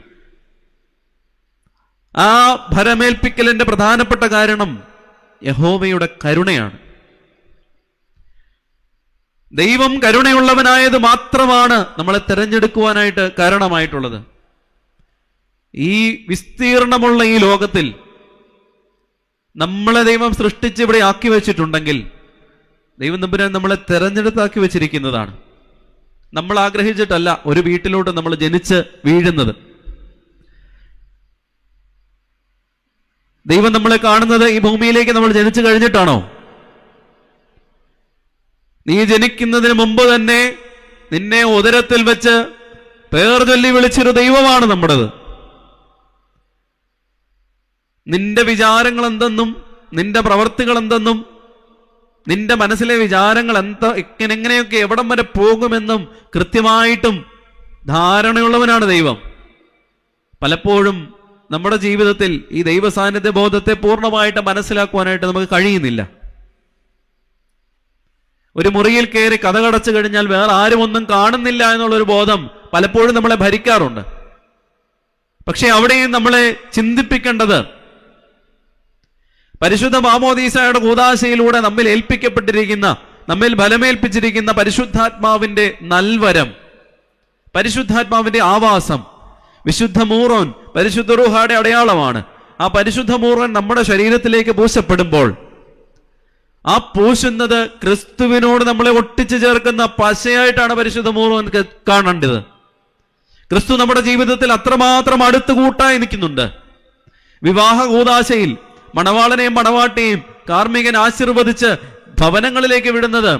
ആ ഭരമേൽപ്പിക്കലിന്റെ പ്രധാനപ്പെട്ട കാരണം യഹോവയുടെ കരുണയാണ്. ദൈവം കരുണയുള്ളവനായത് മാത്രമാണ് നമ്മളെ തിരഞ്ഞെടുക്കുവാനായിട്ട് കാരണമായിട്ടുള്ളത്. ഈ വിസ്തീർണമുള്ള ഈ ലോകത്തിൽ നമ്മളെ ദൈവം സൃഷ്ടിച്ച് ഇവിടെ ആക്കി വെച്ചിട്ടുണ്ടെങ്കിൽ ദൈവം തമ്പുരാൻ നമ്മളെ തിരഞ്ഞെടുത്താക്കി വെച്ചിരിക്കുന്നതാണ്. നമ്മൾ ആഗ്രഹിച്ചിട്ടല്ല ഒരു വീട്ടിലോട്ട് നമ്മൾ ജനിച്ച് വീഴുന്നത്. ദൈവം നമ്മളെ കാണുന്നത് ഈ ഭൂമിയിലേക്ക് നമ്മൾ ജനിച്ചു കഴിഞ്ഞിട്ടാണോ? നീ ജനിക്കുന്നതിന് മുമ്പ് തന്നെ നിന്നെ ഉദരത്തിൽ വെച്ച് പേർ ചൊല്ലി വിളിച്ചൊരു ദൈവമാണ് നമ്മുടേത്. നിന്റെ വിചാരങ്ങൾ എന്തെന്നും നിന്റെ പ്രവർത്തികൾ എന്തെന്നും നിന്റെ മനസ്സിലെ വിചാരങ്ങൾ എങ്ങനെയൊക്കെ എവിടം വരെ പോകുമെന്നും കൃത്യമായിട്ടും ധാരണയുള്ളവനാണ് ദൈവം. പലപ്പോഴും നമ്മുടെ ജീവിതത്തിൽ ഈ ദൈവ സാന്നിധ്യ ബോധത്തെ പൂർണ്ണമായിട്ട് മനസ്സിലാക്കുവാനായിട്ട് നമുക്ക് കഴിയുന്നില്ല. ഒരു മുറിയിൽ കയറി കതകടച്ചു കഴിഞ്ഞാൽ വേറെ ആരും ഒന്നും കാണുന്നില്ല എന്നുള്ളൊരു ബോധം പലപ്പോഴും നമ്മളെ ഭരിക്കാറുണ്ട്. പക്ഷെ അവിടെയും നമ്മളെ ചിന്തിപ്പിക്കേണ്ടത് പരിശുദ്ധ മാമോദീസയുടെ കൂദാശയിലൂടെ നമ്മിൽ ഏൽപ്പിക്കപ്പെട്ടിരിക്കുന്ന, നമ്മിൽ ബലമേൽപ്പിച്ചിരിക്കുന്ന പരിശുദ്ധാത്മാവിന്റെ നൽവരം, പരിശുദ്ധാത്മാവിന്റെ ആവാസം, വിശുദ്ധ മൂറോൻ പരിശുദ്ധ റൂഹായുടെ അടയാളമാണ്. ആ പരിശുദ്ധ മൂറോൻ നമ്മുടെ ശരീരത്തിലേക്ക് പൂശപ്പെടുമ്പോൾ ആ പൂശുന്നത് ക്രിസ്തുവിനോട് നമ്മളെ ഒട്ടിച്ചു ചേർക്കുന്ന പശയായിട്ടാണ് പരിശുദ്ധ മൂറോൻ കാണേണ്ടത്. ക്രിസ്തു നമ്മുടെ ജീവിതത്തിൽ അത്രമാത്രം അടുത്തു കൂട്ടായി നിൽക്കുന്നുണ്ട്. വിവാഹ കൂദാശയിൽ മണവാളനെയും മണവാട്ടിയെയും കാർമ്മികൻ ആശീർവദിച്ച് ഭവനങ്ങളിലേക്ക് വിടുന്നത്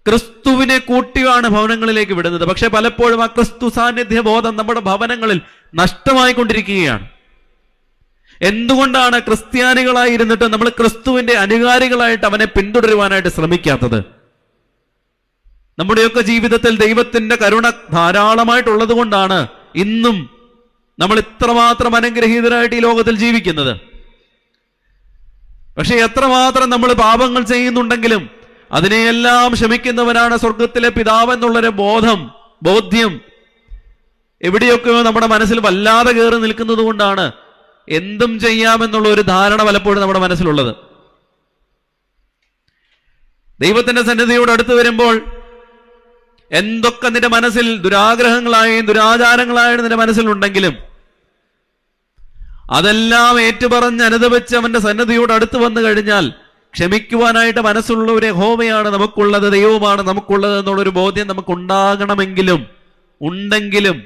ക്രിസ്തുവിനെ കൂട്ടിയാണ് ഭവനങ്ങളിലേക്ക് വിടുന്നത്. പക്ഷെ പലപ്പോഴും ആ ക്രിസ്തു സാന്നിധ്യ ബോധം നമ്മുടെ ഭവനങ്ങളിൽ നഷ്ടമായിക്കൊണ്ടിരിക്കുകയാണ്. എന്തുകൊണ്ടാണ് ക്രിസ്ത്യാനികളായിരുന്നിട്ട് നമ്മൾ ക്രിസ്തുവിന്റെ അനുകാരികളായിട്ട് അവനെ പിന്തുടരുവാനായിട്ട് ശ്രമിക്കാത്തത്? നമ്മുടെയൊക്കെ ജീവിതത്തിൽ ദൈവത്തിന്റെ കരുണ ധാരാളമായിട്ടുള്ളത് കൊണ്ടാണ് ഇന്നും നമ്മൾ ഇത്രമാത്രം അനുഗ്രഹീതരായിട്ട് ഈ ലോകത്തിൽ ജീവിക്കുന്നത്. പക്ഷെ എത്രമാത്രം നമ്മൾ പാപങ്ങൾ ചെയ്യുന്നുണ്ടെങ്കിലും അതിനെയെല്ലാം ക്ഷമിക്കുന്നവനാണ് സ്വർഗത്തിലെ പിതാവ് എന്നുള്ളൊരു ബോധ്യം എവിടെയൊക്കെയോ നമ്മുടെ മനസ്സിൽ വല്ലാതെ കയറി നിൽക്കുന്നത് കൊണ്ടാണ് എന്തും ചെയ്യാമെന്നുള്ള ഒരു ധാരണ പലപ്പോഴും നമ്മുടെ മനസ്സിലുള്ളത്. ദൈവത്തിന്റെ സന്നിധിയോട് അടുത്ത് വരുമ്പോൾ എന്തൊക്കെ നിന്റെ മനസ്സിൽ ദുരാഗ്രഹങ്ങളായും ദുരാചാരങ്ങളായും നിന്റെ മനസ്സിലുണ്ടെങ്കിലും അതെല്ലാം ഏറ്റുപറഞ്ഞ് അനുദപിച്ച് അവന്റെ സന്നിധിയോട് അടുത്ത് വന്നു കഴിഞ്ഞാൽ ക്ഷമിക്കുവാനായിട്ട് മനസ്സുള്ള ഒരു യഹോവയാണ് നമുക്കുള്ളത്, ദൈവമാണ് നമുക്കുള്ളത് എന്നുള്ളൊരു ബോധ്യം നമുക്കുണ്ടാകണമെങ്കിലും ഉണ്ടെങ്കിലും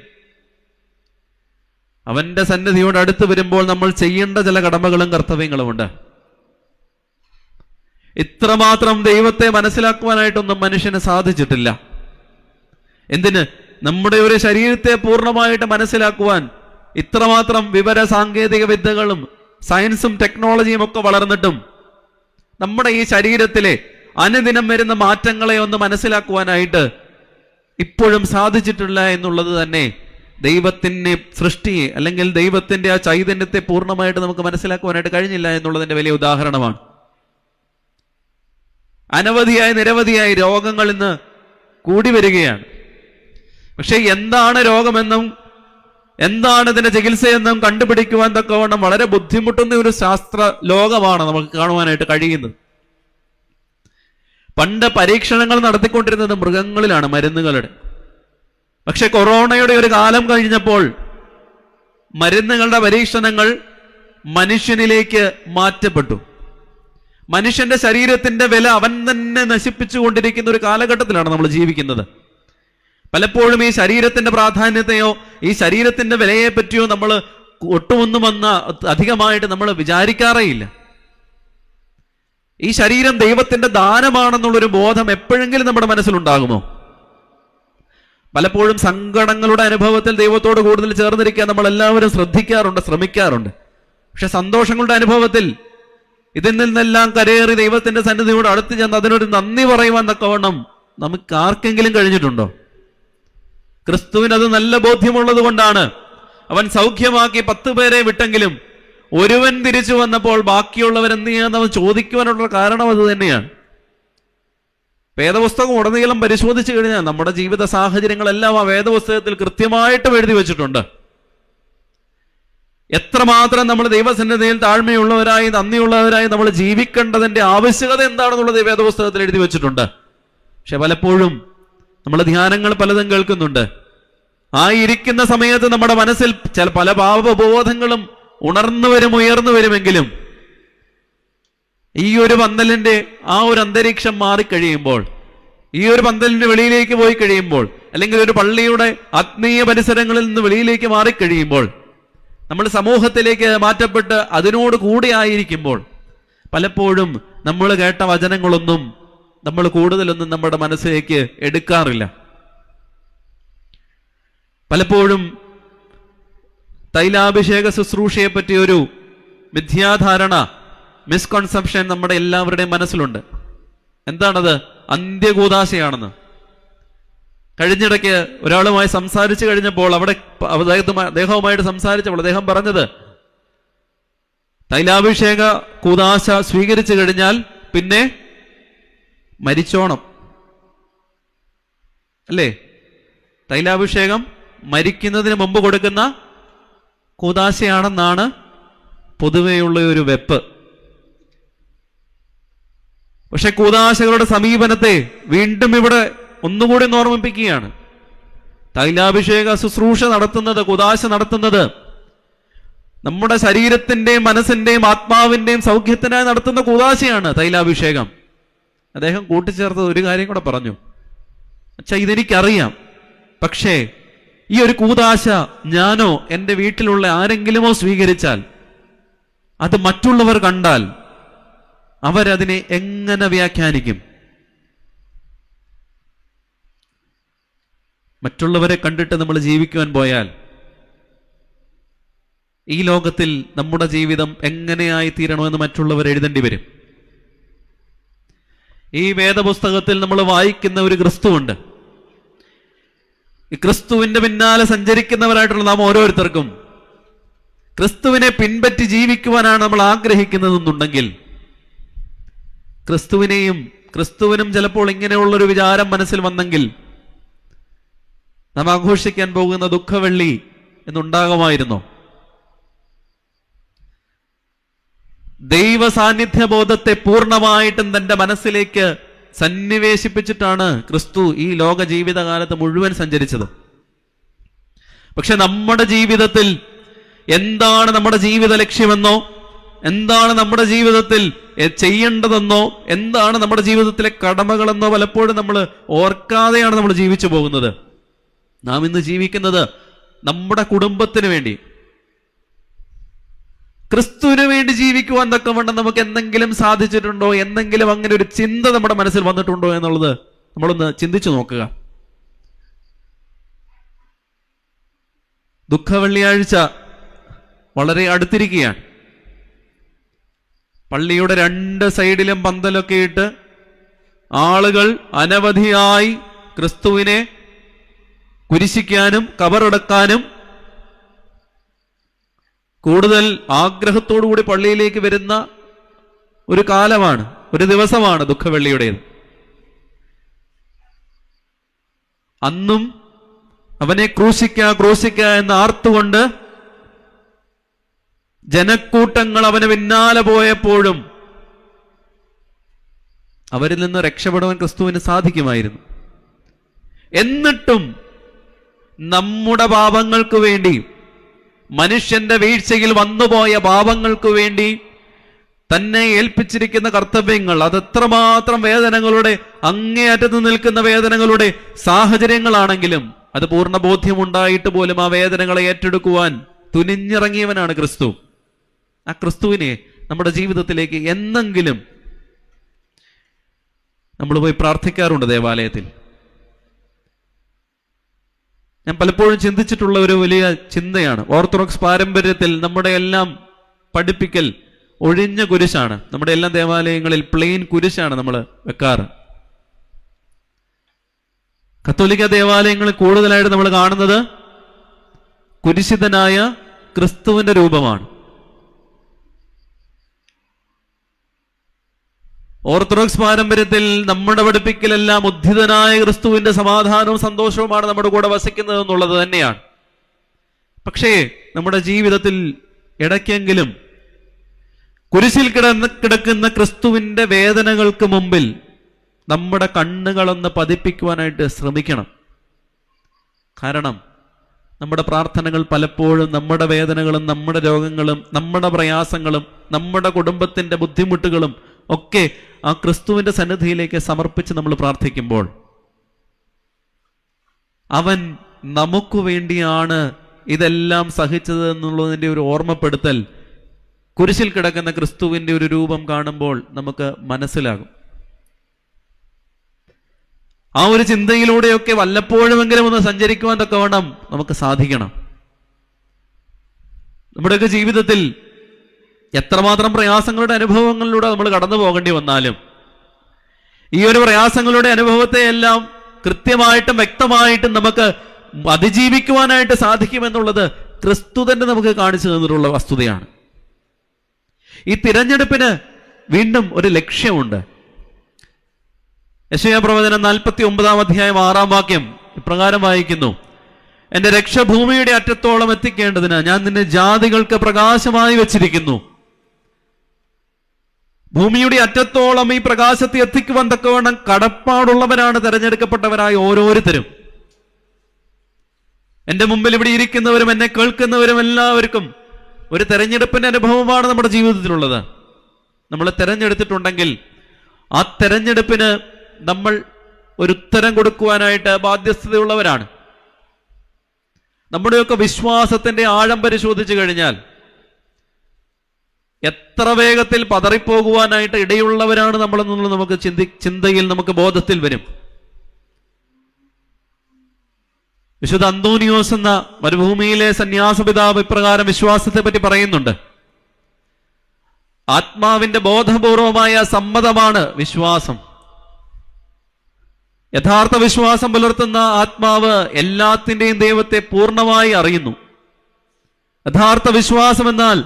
അവന്റെ സന്നിധിയോട് അടുത്ത് വരുമ്പോൾ നമ്മൾ ചെയ്യേണ്ട ചില കടമകളും കർത്തവ്യങ്ങളുമുണ്ട്. ഇത്രമാത്രം ദൈവത്തെ മനസ്സിലാക്കുവാനായിട്ടൊന്നും മനുഷ്യന് സാധിച്ചിട്ടില്ല. എന്തിന്? നമ്മുടെ ഒരു ശരീരത്തെ പൂർണ്ണമായിട്ട് മനസ്സിലാക്കുവാൻ ഇത്രമാത്രം വിവര സാങ്കേതിക വിദ്യകളും സയൻസും ടെക്നോളജിയും ഒക്കെ വളർന്നിട്ടും നമ്മുടെ ഈ ശരീരത്തിലെ അനുദിനം വരുന്ന മാറ്റങ്ങളെ ഒന്ന് മനസ്സിലാക്കുവാനായിട്ട് ഇപ്പോഴും സാധിച്ചിട്ടില്ല എന്നുള്ളത് തന്നെ ദൈവത്തിന്റെ സൃഷ്ടിയെ അല്ലെങ്കിൽ ദൈവത്തിന്റെ ആ ചൈതന്യത്തെ പൂർണ്ണമായിട്ട് നമുക്ക് മനസ്സിലാക്കുവാനായിട്ട് കഴിഞ്ഞില്ല എന്നുള്ളതിന്റെ വലിയ ഉദാഹരണമാണ്. നിരവധിയായി രോഗങ്ങൾ ഇന്ന് കൂടി വരികയാണ്. പക്ഷെ എന്താണ് രോഗമെന്നും എന്താണ് ഇതിന്റെ ചികിത്സയെന്നും കണ്ടുപിടിക്കുവാൻ തക്കവണ്ണം വളരെ ബുദ്ധിമുട്ടുന്ന ഒരു ശാസ്ത്ര ലോകമാണ് നമുക്ക് കാണുവാനായിട്ട് കഴിയുന്നത്. പണ്ട് പരീക്ഷണങ്ങൾ നടത്തിക്കൊണ്ടിരുന്നത് മൃഗങ്ങളിലാണ്, മരുന്നുകളുടെ. പക്ഷെ കൊറോണയുടെ ഒരു കാലം കഴിഞ്ഞപ്പോൾ മരുന്നുകളുടെ പരീക്ഷണങ്ങൾ മനുഷ്യനിലേക്ക് മാറ്റപ്പെട്ടു. മനുഷ്യന്റെ ശരീരത്തിന്റെ വില അവൻ തന്നെ നശിപ്പിച്ചുകൊണ്ടിരിക്കുന്ന ഒരു കാലഘട്ടത്തിലാണ് നമ്മൾ ജീവിക്കുന്നത്. പലപ്പോഴും ഈ ശരീരത്തിന്റെ പ്രാധാന്യത്തെയോ ഈ ശരീരത്തിന്റെ വിലയെ പറ്റിയോ നമ്മൾ ഒട്ടുമൊന്നും അധികമായിട്ട് നമ്മൾ വിചാരിക്കാറേയില്ല. ഈ ശരീരം ദൈവത്തിന്റെ ദാനമാണെന്നുള്ളൊരു ബോധം എപ്പോഴെങ്കിലും നമ്മുടെ മനസ്സിലുണ്ടാകുമോ? പലപ്പോഴും സങ്കടങ്ങളുടെ അനുഭവത്തിൽ ദൈവത്തോട് കൂടുതൽ ചേർന്നിരിക്കാൻ നമ്മൾ എല്ലാവരും ശ്രമിക്കാറുണ്ട്. പക്ഷെ സന്തോഷങ്ങളുടെ അനുഭവത്തിൽ ഇതിൽ നിന്നെല്ലാം കരയേറി ദൈവത്തിന്റെ സന്നിധിയോട് അടുത്ത് ചെന്ന് അതിനൊരു നന്ദി പറയുവാൻ തക്കവണ്ണം നമുക്ക് ആർക്കെങ്കിലും കഴിഞ്ഞിട്ടുണ്ടോ? ക്രിസ്തുവിനത് നല്ല ബോധ്യമുള്ളത് കൊണ്ടാണ് അവൻ സൗഖ്യമാക്കി 10 പേരെ വിട്ടെങ്കിലും ഒരുവൻ തിരിച്ചു വന്നപ്പോൾ ബാക്കിയുള്ളവരെന്ത് ചെയ്യാന്ന് അവൻ ചോദിക്കുവാനുള്ള കാരണം അത് തന്നെയാണ്. വേദപുസ്തകം ഉടനീളം പരിശോധിച്ചു കഴിഞ്ഞാൽ നമ്മുടെ ജീവിത സാഹചര്യങ്ങളെല്ലാം ആ വേദപുസ്തകത്തിൽ കൃത്യമായിട്ടും എഴുതി വെച്ചിട്ടുണ്ട്. എത്രമാത്രം നമ്മൾ ദൈവസന്നിധിയിൽ താഴ്മയുള്ളവരായി നന്ദിയുള്ളവരായി നമ്മൾ ജീവിക്കേണ്ടതിന്റെ ആവശ്യകത എന്താണെന്നുള്ളത് വേദപുസ്തകത്തിൽ എഴുതി വെച്ചിട്ടുണ്ട്. പക്ഷെ പലപ്പോഴും നമ്മൾ ധ്യാനങ്ങൾ പലതും കേൾക്കുന്നുണ്ട്. ആ ഇരിക്കുന്ന സമയത്ത് നമ്മുടെ മനസ്സിൽ പല പാപബോധങ്ങളും ഉയർന്നു വരുമെങ്കിലും ഈ ഒരു പന്തലിന്റെ ആ ഒരു അന്തരീക്ഷം മാറിക്കഴിയുമ്പോൾ, ഈ ഒരു പന്തലിന്റെ വെളിയിലേക്ക് പോയി കഴിയുമ്പോൾ, അല്ലെങ്കിൽ ഒരു പള്ളിയുടെ ആത്മീയ പരിസരങ്ങളിൽ നിന്ന് വെളിയിലേക്ക് മാറിക്കഴിയുമ്പോൾ, നമ്മൾ സമൂഹത്തിലേക്ക് മാറ്റപ്പെട്ട് അതിനോട് കൂടെ ആയിരിക്കുമ്പോൾ പലപ്പോഴും നമ്മൾ കേട്ട വചനങ്ങളൊന്നും നമ്മൾ കൂടുതലൊന്നും നമ്മുടെ മനസ്സിലേക്ക് എടുക്കാറില്ല. പലപ്പോഴും തൈലാഭിഷേക ശുശ്രൂഷയെ പറ്റി ഒരു മിഥ്യാധാരണ, മിസ്കൺസെപ്ഷൻ നമ്മുടെ എല്ലാവരുടെയും മനസ്സിലുണ്ട്. എന്താണത്? അന്ത്യകൂദാശയാണെന്ന്. കഴിഞ്ഞിടയ്ക്ക് ഒരാളുമായി സംസാരിച്ചു കഴിഞ്ഞപ്പോൾ അദ്ദേഹവുമായിട്ട് സംസാരിച്ചപ്പോൾ അദ്ദേഹം പറഞ്ഞത്, തൈലാഭിഷേക കൂദാശ സ്വീകരിച്ചു കഴിഞ്ഞാൽ പിന്നെ മരിച്ചോണം അല്ലേ? തൈലാഭിഷേകം മരിക്കുന്നതിന് മുമ്പ് കൊടുക്കുന്ന കൂദാശയാണെന്നാണ് പൊതുവെയുള്ള ഒരു വെപ്പ്. പക്ഷെ കൂദാശകളുടെ സമീപനത്തെ വീണ്ടും ഇവിടെ ഒന്നുകൂടി ഓർമ്മിപ്പിക്കുകയാണ്. തൈലാഭിഷേക ശുശ്രൂഷ നടത്തുന്നത്, കൂദാശ നടത്തുന്നത് നമ്മുടെ ശരീരത്തിന്റെയും മനസ്സിന്റെയും ആത്മാവിന്റെയും സൗഖ്യത്തിനായി നടത്തുന്ന കൂദാശയാണ് തൈലാഭിഷേകം. അദ്ദേഹം കൂട്ടിച്ചേർത്തത് ഒരു കാര്യം കൂടെ പറഞ്ഞു. അച്ഛാ, ഇതെനിക്കറിയാം, പക്ഷേ ഈ ഒരു കൂദാശ ഞാനോ എൻ്റെ വീട്ടിലുള്ള ആരെങ്കിലുമോ സ്വീകരിച്ചാൽ, അത് മറ്റുള്ളവർ കണ്ടാൽ അവരതിനെ എങ്ങനെ വ്യാഖ്യാനിക്കും? മറ്റുള്ളവരെ കണ്ടിട്ട് നമ്മൾ ജീവിക്കുവാൻ പോയാൽ ഈ ലോകത്തിൽ നമ്മുടെ ജീവിതം എങ്ങനെയായി തീരണമെന്ന് മറ്റുള്ളവർ എഴുതേണ്ടി വരും. ഈ വേദപുസ്തകത്തിൽ നമ്മൾ വായിക്കുന്ന ഒരു ക്രിസ്തുവുണ്ട്. ഈ ക്രിസ്തുവിന്റെ പിന്നാലെ സഞ്ചരിക്കുന്നവരായിട്ടുള്ള നാം ഓരോരുത്തർക്കും ക്രിസ്തുവിനെ പിൻപറ്റി ജീവിക്കുവാനാണ് നമ്മൾ ആഗ്രഹിക്കുന്നതെന്നുണ്ടെങ്കിൽ, ക്രിസ്തുവിനും ചിലപ്പോൾ ഇങ്ങനെയുള്ളൊരു വിചാരം മനസ്സിൽ വന്നെങ്കിൽ നാം ആഘോഷിക്കാൻ പോകുന്ന ദുഃഖവെള്ളി എന്നുണ്ടാകുമായിരുന്നോ? ദൈവ സാന്നിധ്യബോധത്തെ പൂർണ്ണമായിട്ടും തന്റെ മനസ്സിലേക്ക് സന്നിവേശിപ്പിച്ചിട്ടാണ് ക്രിസ്തു ഈ ലോക ജീവിതകാലത്ത് മുഴുവൻ സഞ്ചരിച്ചത്. പക്ഷെ നമ്മുടെ ജീവിതത്തിൽ എന്താണ് നമ്മുടെ ജീവിത ലക്ഷ്യമെന്നോ, എന്താണ് നമ്മുടെ ജീവിതത്തിൽ ചെയ്യേണ്ടതെന്നോ, എന്താണ് നമ്മുടെ ജീവിതത്തിലെ കടമകളെന്നോ പലപ്പോഴും നമ്മൾ ഓർക്കാതെയാണ് നമ്മൾ ജീവിച്ചു പോകുന്നത്. നാം ഇന്ന് ജീവിക്കുന്നത് നമ്മുടെ കുടുംബത്തിന് വേണ്ടി, ക്രിസ്തുവിന് വേണ്ടി ജീവിക്കുവാൻ തക്കവണ്ണം നമുക്ക് എന്തെങ്കിലും സാധിച്ചിട്ടുണ്ടോ, എന്തെങ്കിലും അങ്ങനെ ഒരു ചിന്ത നമ്മുടെ മനസ്സിൽ വന്നിട്ടുണ്ടോ എന്നുള്ളത് നമ്മളൊന്ന് ചിന്തിച്ചു നോക്കുക. ദുഃഖവെള്ളിയാഴ്ച വളരെ അടുത്തിരിക്കുകയാണ്. പള്ളിയുടെ 2 സൈഡിലും പന്തലൊക്കെ ഇട്ട് ആളുകൾ അനവധിയായി ക്രിസ്തുവിനെ കുരിശിക്കാനും കബറടക്കാനും കൂടുതൽ ആഗ്രഹത്തോടുകൂടി പള്ളിയിലേക്ക് വരുന്ന ഒരു കാലമാണ്, ഒരു ദിവസമാണ് ദുഃഖവെള്ളിയുടേത്. അന്നും അവനെ ക്രൂശിക്ക എന്ന് ആർത്തുകൊണ്ട് ജനക്കൂട്ടങ്ങൾ അവന് പിന്നാലെ പോയപ്പോഴും അവരിൽ നിന്ന് രക്ഷപ്പെടുവാൻ ക്രിസ്തുവിന് സാധിക്കുമായിരുന്നു. എന്നിട്ടും നമ്മുടെ പാപങ്ങൾക്ക് വേണ്ടി മനുഷ്യന്റെ വീഴ്ചയിൽ വന്നുപോയ പാപങ്ങൾക്ക് വേണ്ടി തന്നെ ഏൽപ്പിച്ചിരിക്കുന്ന കർത്തവ്യങ്ങൾ, അതെത്രമാത്രം വേദനകളുടെ അങ്ങേയറ്റത്ത് നിൽക്കുന്ന വേദനകളുടെ സാഹചര്യങ്ങളാണെങ്കിലും അത് പൂർണ്ണ ബോധ്യമുണ്ടായിട്ട് പോലും ആ വേദനകളെ ഏറ്റെടുക്കുവാൻ തുനിഞ്ഞിറങ്ങിയവനാണ് ക്രിസ്തു. ആ ക്രിസ്തുവിനെ നമ്മുടെ ജീവിതത്തിലേക്ക് എന്നെങ്കിലും നമ്മൾ പോയി പ്രാർത്ഥിക്കാറുണ്ട് ദേവാലയത്തിൽ. ഞാൻ പലപ്പോഴും ചിന്തിച്ചിട്ടുള്ള ഒരു വലിയ ചിന്തയാണ്, ഓർത്തഡോക്സ് പാരമ്പര്യത്തിൽ നമ്മുടെ എല്ലാം പഠിപ്പിക്കൽ ഒഴിഞ്ഞ കുരിശാണ്. നമ്മുടെ എല്ലാ ദേവാലയങ്ങളിൽ പ്ലെയിൻ കുരിശാണ് നമ്മൾ വെക്കാറ്. കത്തോലിക്ക ദേവാലയങ്ങളിൽ കൂടുതലായിട്ട് നമ്മൾ കാണുന്നത് കുരിശിതനായ ക്രിസ്തുവിന്റെ രൂപമാണ്. ഓർത്തഡോക്സ് പാരമ്പര്യത്തിൽ നമ്മുടെ പഠിപ്പിക്കലെല്ലാം ഉദ്ധിതനായ ക്രിസ്തുവിന്റെ സമാധാനവും സന്തോഷവുമാണ് നമ്മുടെ കൂടെ വസിക്കുന്നത് എന്നുള്ളത് തന്നെയാണ്. പക്ഷേ നമ്മുടെ ജീവിതത്തിൽ ഇടയ്ക്കെങ്കിലും കുരിശിൽ കിടക്കുന്ന ക്രിസ്തുവിന്റെ വേദനകൾക്ക് മുമ്പിൽ നമ്മുടെ കണ്ണുകളൊന്ന് പതിപ്പിക്കുവാനായിട്ട് ശ്രമിക്കണം. കാരണം നമ്മുടെ പ്രാർത്ഥനകൾ പലപ്പോഴും നമ്മുടെ വേദനകളും നമ്മുടെ രോഗങ്ങളും നമ്മുടെ പ്രയാസങ്ങളും നമ്മുടെ കുടുംബത്തിന്റെ ബുദ്ധിമുട്ടുകളും ഒക്കെ ആ ക്രിസ്തുവിന്റെ സന്നിധിയിലേക്ക് സമർപ്പിച്ച് നമ്മൾ പ്രാർത്ഥിക്കുമ്പോൾ അവൻ നമുക്ക് വേണ്ടിയാണ് ഇതെല്ലാം സഹിച്ചത് എന്നുള്ളതിന്റെ ഒരു ഓർമ്മപ്പെടുത്തൽ കുരിശിൽ കിടക്കുന്ന ക്രിസ്തുവിന്റെ ഒരു രൂപം കാണുമ്പോൾ നമുക്ക് മനസ്സിലാകും. ആ ഒരു ചിന്തയിലൂടെയൊക്കെ വല്ലപ്പോഴുമെങ്കിലും ഒന്ന് സഞ്ചരിക്കുവാൻ തക്കവണ്ണം നമുക്ക് സാധിക്കണം. നമ്മുടെയൊക്കെ ജീവിതത്തിൽ എത്രമാത്രം പ്രയാസങ്ങളുടെ അനുഭവങ്ങളിലൂടെ നമ്മൾ കടന്നു പോകേണ്ടി വന്നാലും ഈ ഒരു പ്രയാസങ്ങളുടെ അനുഭവത്തെ എല്ലാം കൃത്യമായിട്ടും വ്യക്തമായിട്ടും നമുക്ക് അതിജീവിക്കുവാനായിട്ട് സാധിക്കുമെന്നുള്ളത് ക്രിസ്തു തന്നെ നമുക്ക് കാണിച്ചു തന്നിട്ടുള്ള വസ്തുതയാണ്. ഈ തിരഞ്ഞെടുപ്പിന് വീണ്ടും ഒരു ലക്ഷ്യമുണ്ട്. യെശയ്യാ പ്രവചനം 49 അധ്യായം 6 വാക്യം ഇപ്രകാരം വായിക്കുന്നു: എന്റെ രക്ഷ ഭൂമിയുടെ അറ്റത്തോളം എത്തിക്കേണ്ടതിന് ഞാൻ നിന്നെ ജാതികൾക്ക് പ്രകാശമായി വെച്ചിരിക്കുന്നു. ഭൂമിയുടെ അറ്റത്തോളം ഈ പ്രകാശത്തെ എത്തിക്കുവാൻ തക്കവണ്ണം കടപ്പാടുള്ളവരാണ് തെരഞ്ഞെടുക്കപ്പെട്ടവരായ ഓരോരുത്തരും. എന്റെ മുമ്പിൽ ഇവിടെ ഇരിക്കുന്നവരും എന്നെ കേൾക്കുന്നവരും എല്ലാവർക്കും ഒരു തെരഞ്ഞെടുപ്പിന്റെ അനുഭവമാണ് നമ്മുടെ ജീവിതത്തിലുള്ളത്. നമ്മൾ തെരഞ്ഞെടുത്തിട്ടുണ്ടെങ്കിൽ ആ തെരഞ്ഞെടുപ്പിന് നമ്മൾ ഒരു ഉത്തരം കൊടുക്കുവാനായിട്ട് ബാധ്യസ്ഥതയുള്ളവരാണ്. നമ്മുടെയൊക്കെ വിശ്വാസത്തിന്റെ ആഴം പരിശോധിച്ചു കഴിഞ്ഞാൽ എത്ര വേഗത്തിൽ പതറിപ്പോകുവാനായിട്ട് ഇടയുള്ളവരാണ് നമ്മളെന്നുള്ളത് നമുക്ക് ചിന്തയിൽ നമുക്ക് ബോധത്തിൽ വരും. വിശുദ്ധ അന്തോനിയോസ് എന്ന മരുഭൂമിയിലെ സന്യാസപിതാവ് ഇപ്രകാരം വിശ്വാസത്തെ പറ്റി പറയുന്നുണ്ട്: ആത്മാവിന്റെ ബോധപൂർവമായ സമ്മതമാണ് വിശ്വാസം. യഥാർത്ഥ വിശ്വാസം പുലർത്തുന്ന ആത്മാവ് എല്ലാത്തിന്റെയും ദൈവത്തെ പൂർണ്ണമായി അറിയുന്നു. യഥാർത്ഥ വിശ്വാസം എന്നാൽ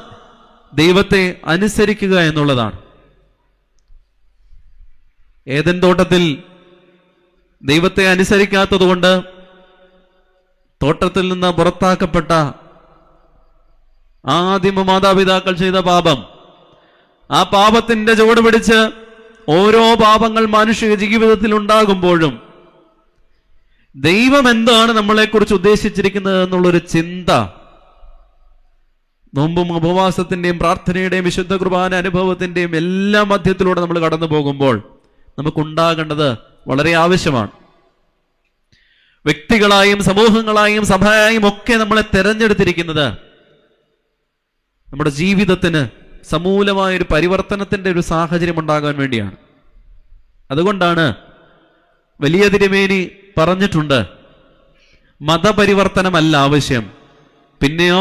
ദൈവത്തെ അനുസരിക്കുക എന്നുള്ളതാണ്. ഏദൻ തോട്ടത്തിൽ ദൈവത്തെ അനുസരിക്കാത്തതുകൊണ്ട് തോട്ടത്തിൽ നിന്ന് പുറത്താക്കപ്പെട്ട ആദിമ മാതാപിതാക്കൾ ചെയ്ത പാപം, ആ പാപത്തിന്റെ ചുവട് പിടിച്ച് ഓരോ പാപങ്ങൾ മനുഷ്യ ജീവിതത്തിൽ ഉണ്ടാകുമ്പോഴും ദൈവം എന്താണ് നമ്മളെക്കുറിച്ച് ഉദ്ദേശിച്ചിരിക്കുന്നത് എന്നുള്ളൊരു ചിന്ത നോമ്പും ഉപവാസത്തിന്റെയും പ്രാർത്ഥനയുടെയും വിശുദ്ധ കുർബാന അനുഭവത്തിന്റെയും എല്ലാ മധ്യത്തിലൂടെ നമ്മൾ കടന്നു പോകുമ്പോൾ നമുക്കുണ്ടാകേണ്ടത് വളരെ ആവശ്യമാണ്. വ്യക്തികളായും സമൂഹങ്ങളായും സഭയായും ഒക്കെ നമ്മളെ തെരഞ്ഞെടുത്തിരിക്കുന്നത് നമ്മുടെ ജീവിതത്തിന് സമൂലമായൊരു പരിവർത്തനത്തിന്റെ ഒരു സാഹചര്യം ഉണ്ടാകാൻ വേണ്ടിയാണ്. അതുകൊണ്ടാണ് വലിയ തിരുമേനി പറഞ്ഞിട്ടുണ്ട്, മതപരിവർത്തനമല്ല ആവശ്യം, പിന്നെയോ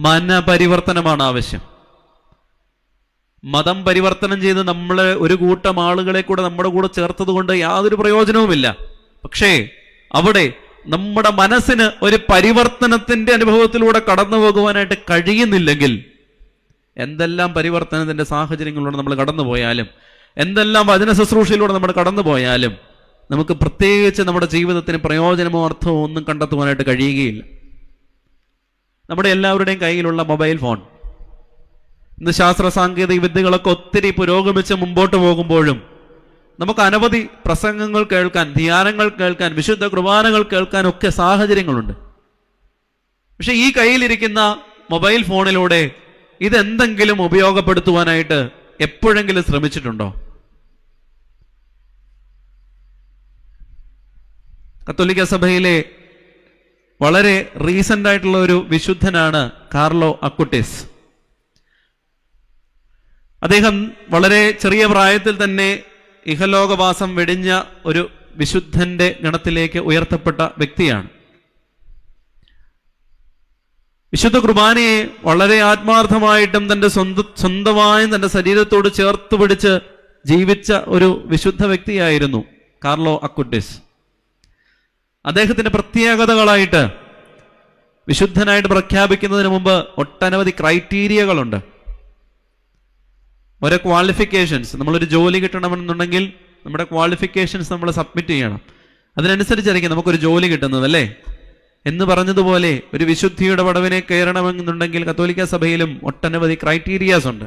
മനപരിവർത്തനമാണ് ആവശ്യം. മതം പരിവർത്തനം ചെയ്ത് നമ്മളെ ഒരു കൂട്ടം ആളുകളെ കൂടെ നമ്മുടെ കൂടെ ചേർത്തത് കൊണ്ട് യാതൊരു പ്രയോജനവുമില്ല. പക്ഷേ അവിടെ നമ്മുടെ മനസ്സിന് ഒരു പരിവർത്തനത്തിന്റെ അനുഭവത്തിലൂടെ കടന്നു പോകുവാനായിട്ട് കഴിയുന്നില്ലെങ്കിൽ, എന്തെല്ലാം പരിവർത്തനത്തിന്റെ സാഹചര്യങ്ങളിലൂടെ നമ്മൾ കടന്നുപോയാലും, എന്തെല്ലാം വചന ശുശ്രൂഷയിലൂടെ നമ്മൾ കടന്നുപോയാലും നമുക്ക് പ്രത്യേകിച്ച് നമ്മുടെ ജീവിതത്തിന് പ്രയോജനമോ അർത്ഥമോ ഒന്നും കണ്ടെത്തുവാനായിട്ട് കഴിയുകയില്ല. നമ്മുടെ എല്ലാവരുടെയും കയ്യിലുള്ള മൊബൈൽ ഫോൺ, ഇന്ന് ശാസ്ത്ര സാങ്കേതിക വിദ്യകളൊക്കെ ഒത്തിരി പുരോഗമിച്ച് മുമ്പോട്ട് പോകുമ്പോഴും നമുക്ക് അനവധി പ്രസംഗങ്ങൾ കേൾക്കാൻ, ധ്യാനങ്ങൾ കേൾക്കാൻ, വിശുദ്ധ കുർബാനകൾ കേൾക്കാൻ ഒക്കെ സാഹചര്യങ്ങളുണ്ട്. പക്ഷെ ഈ കയ്യിലിരിക്കുന്ന മൊബൈൽ ഫോണിലൂടെ ഇതെന്തെങ്കിലും ഉപയോഗപ്പെടുത്തുവാനായിട്ട് എപ്പോഴെങ്കിലും ശ്രമിച്ചിട്ടുണ്ടോ? കത്തോലിക്ക സഭയിലെ വളരെ റീസെന്റ് ആയിട്ടുള്ള ഒരു വിശുദ്ധനാണ് കാർലോ അക്കുട്ടിസ്. അദ്ദേഹം വളരെ ചെറിയ പ്രായത്തിൽ തന്നെ ഇഹലോകവാസം വെടിഞ്ഞ ഒരു വിശുദ്ധന്റെ ഗണത്തിലേക്ക് ഉയർത്തപ്പെട്ട വ്യക്തിയാണ്. വിശുദ്ധ കുർബാനയെ വളരെ ആത്മാർത്ഥമായിട്ടും തന്റെ സ്വന്തമായും തന്റെ ശരീരത്തോട് ചേർത്ത് പിടിച്ച് ജീവിച്ച ഒരു വിശുദ്ധ വ്യക്തിയായിരുന്നു കാർലോ അക്കുട്ടിസ്. അദ്ദേഹത്തിന്റെ പ്രത്യേകതകളായിട്ട് വിശുദ്ധനായിട്ട് പ്രഖ്യാപിക്കുന്നതിന് മുമ്പ് ഒട്ടനവധി ക്രൈറ്റീരിയകളുണ്ട്. ഓരോ ക്വാളിഫിക്കേഷൻസ്. നമ്മളൊരു ജോലി കിട്ടണമെന്നുണ്ടെങ്കിൽ നമ്മുടെ ക്വാളിഫിക്കേഷൻസ് നമ്മൾ സബ്മിറ്റ് ചെയ്യണം. അതിനനുസരിച്ചായിരിക്കും നമുക്കൊരു ജോലി കിട്ടുന്നത്, അല്ലേ? എന്ന് പറഞ്ഞതുപോലെ ഒരു വിശുദ്ധിയുടെ പടവിനെ കയറണമെന്നുണ്ടെങ്കിൽ കത്തോലിക്ക സഭയിലും ഒട്ടനവധി ക്രൈറ്റീരിയാസ് ഉണ്ട്.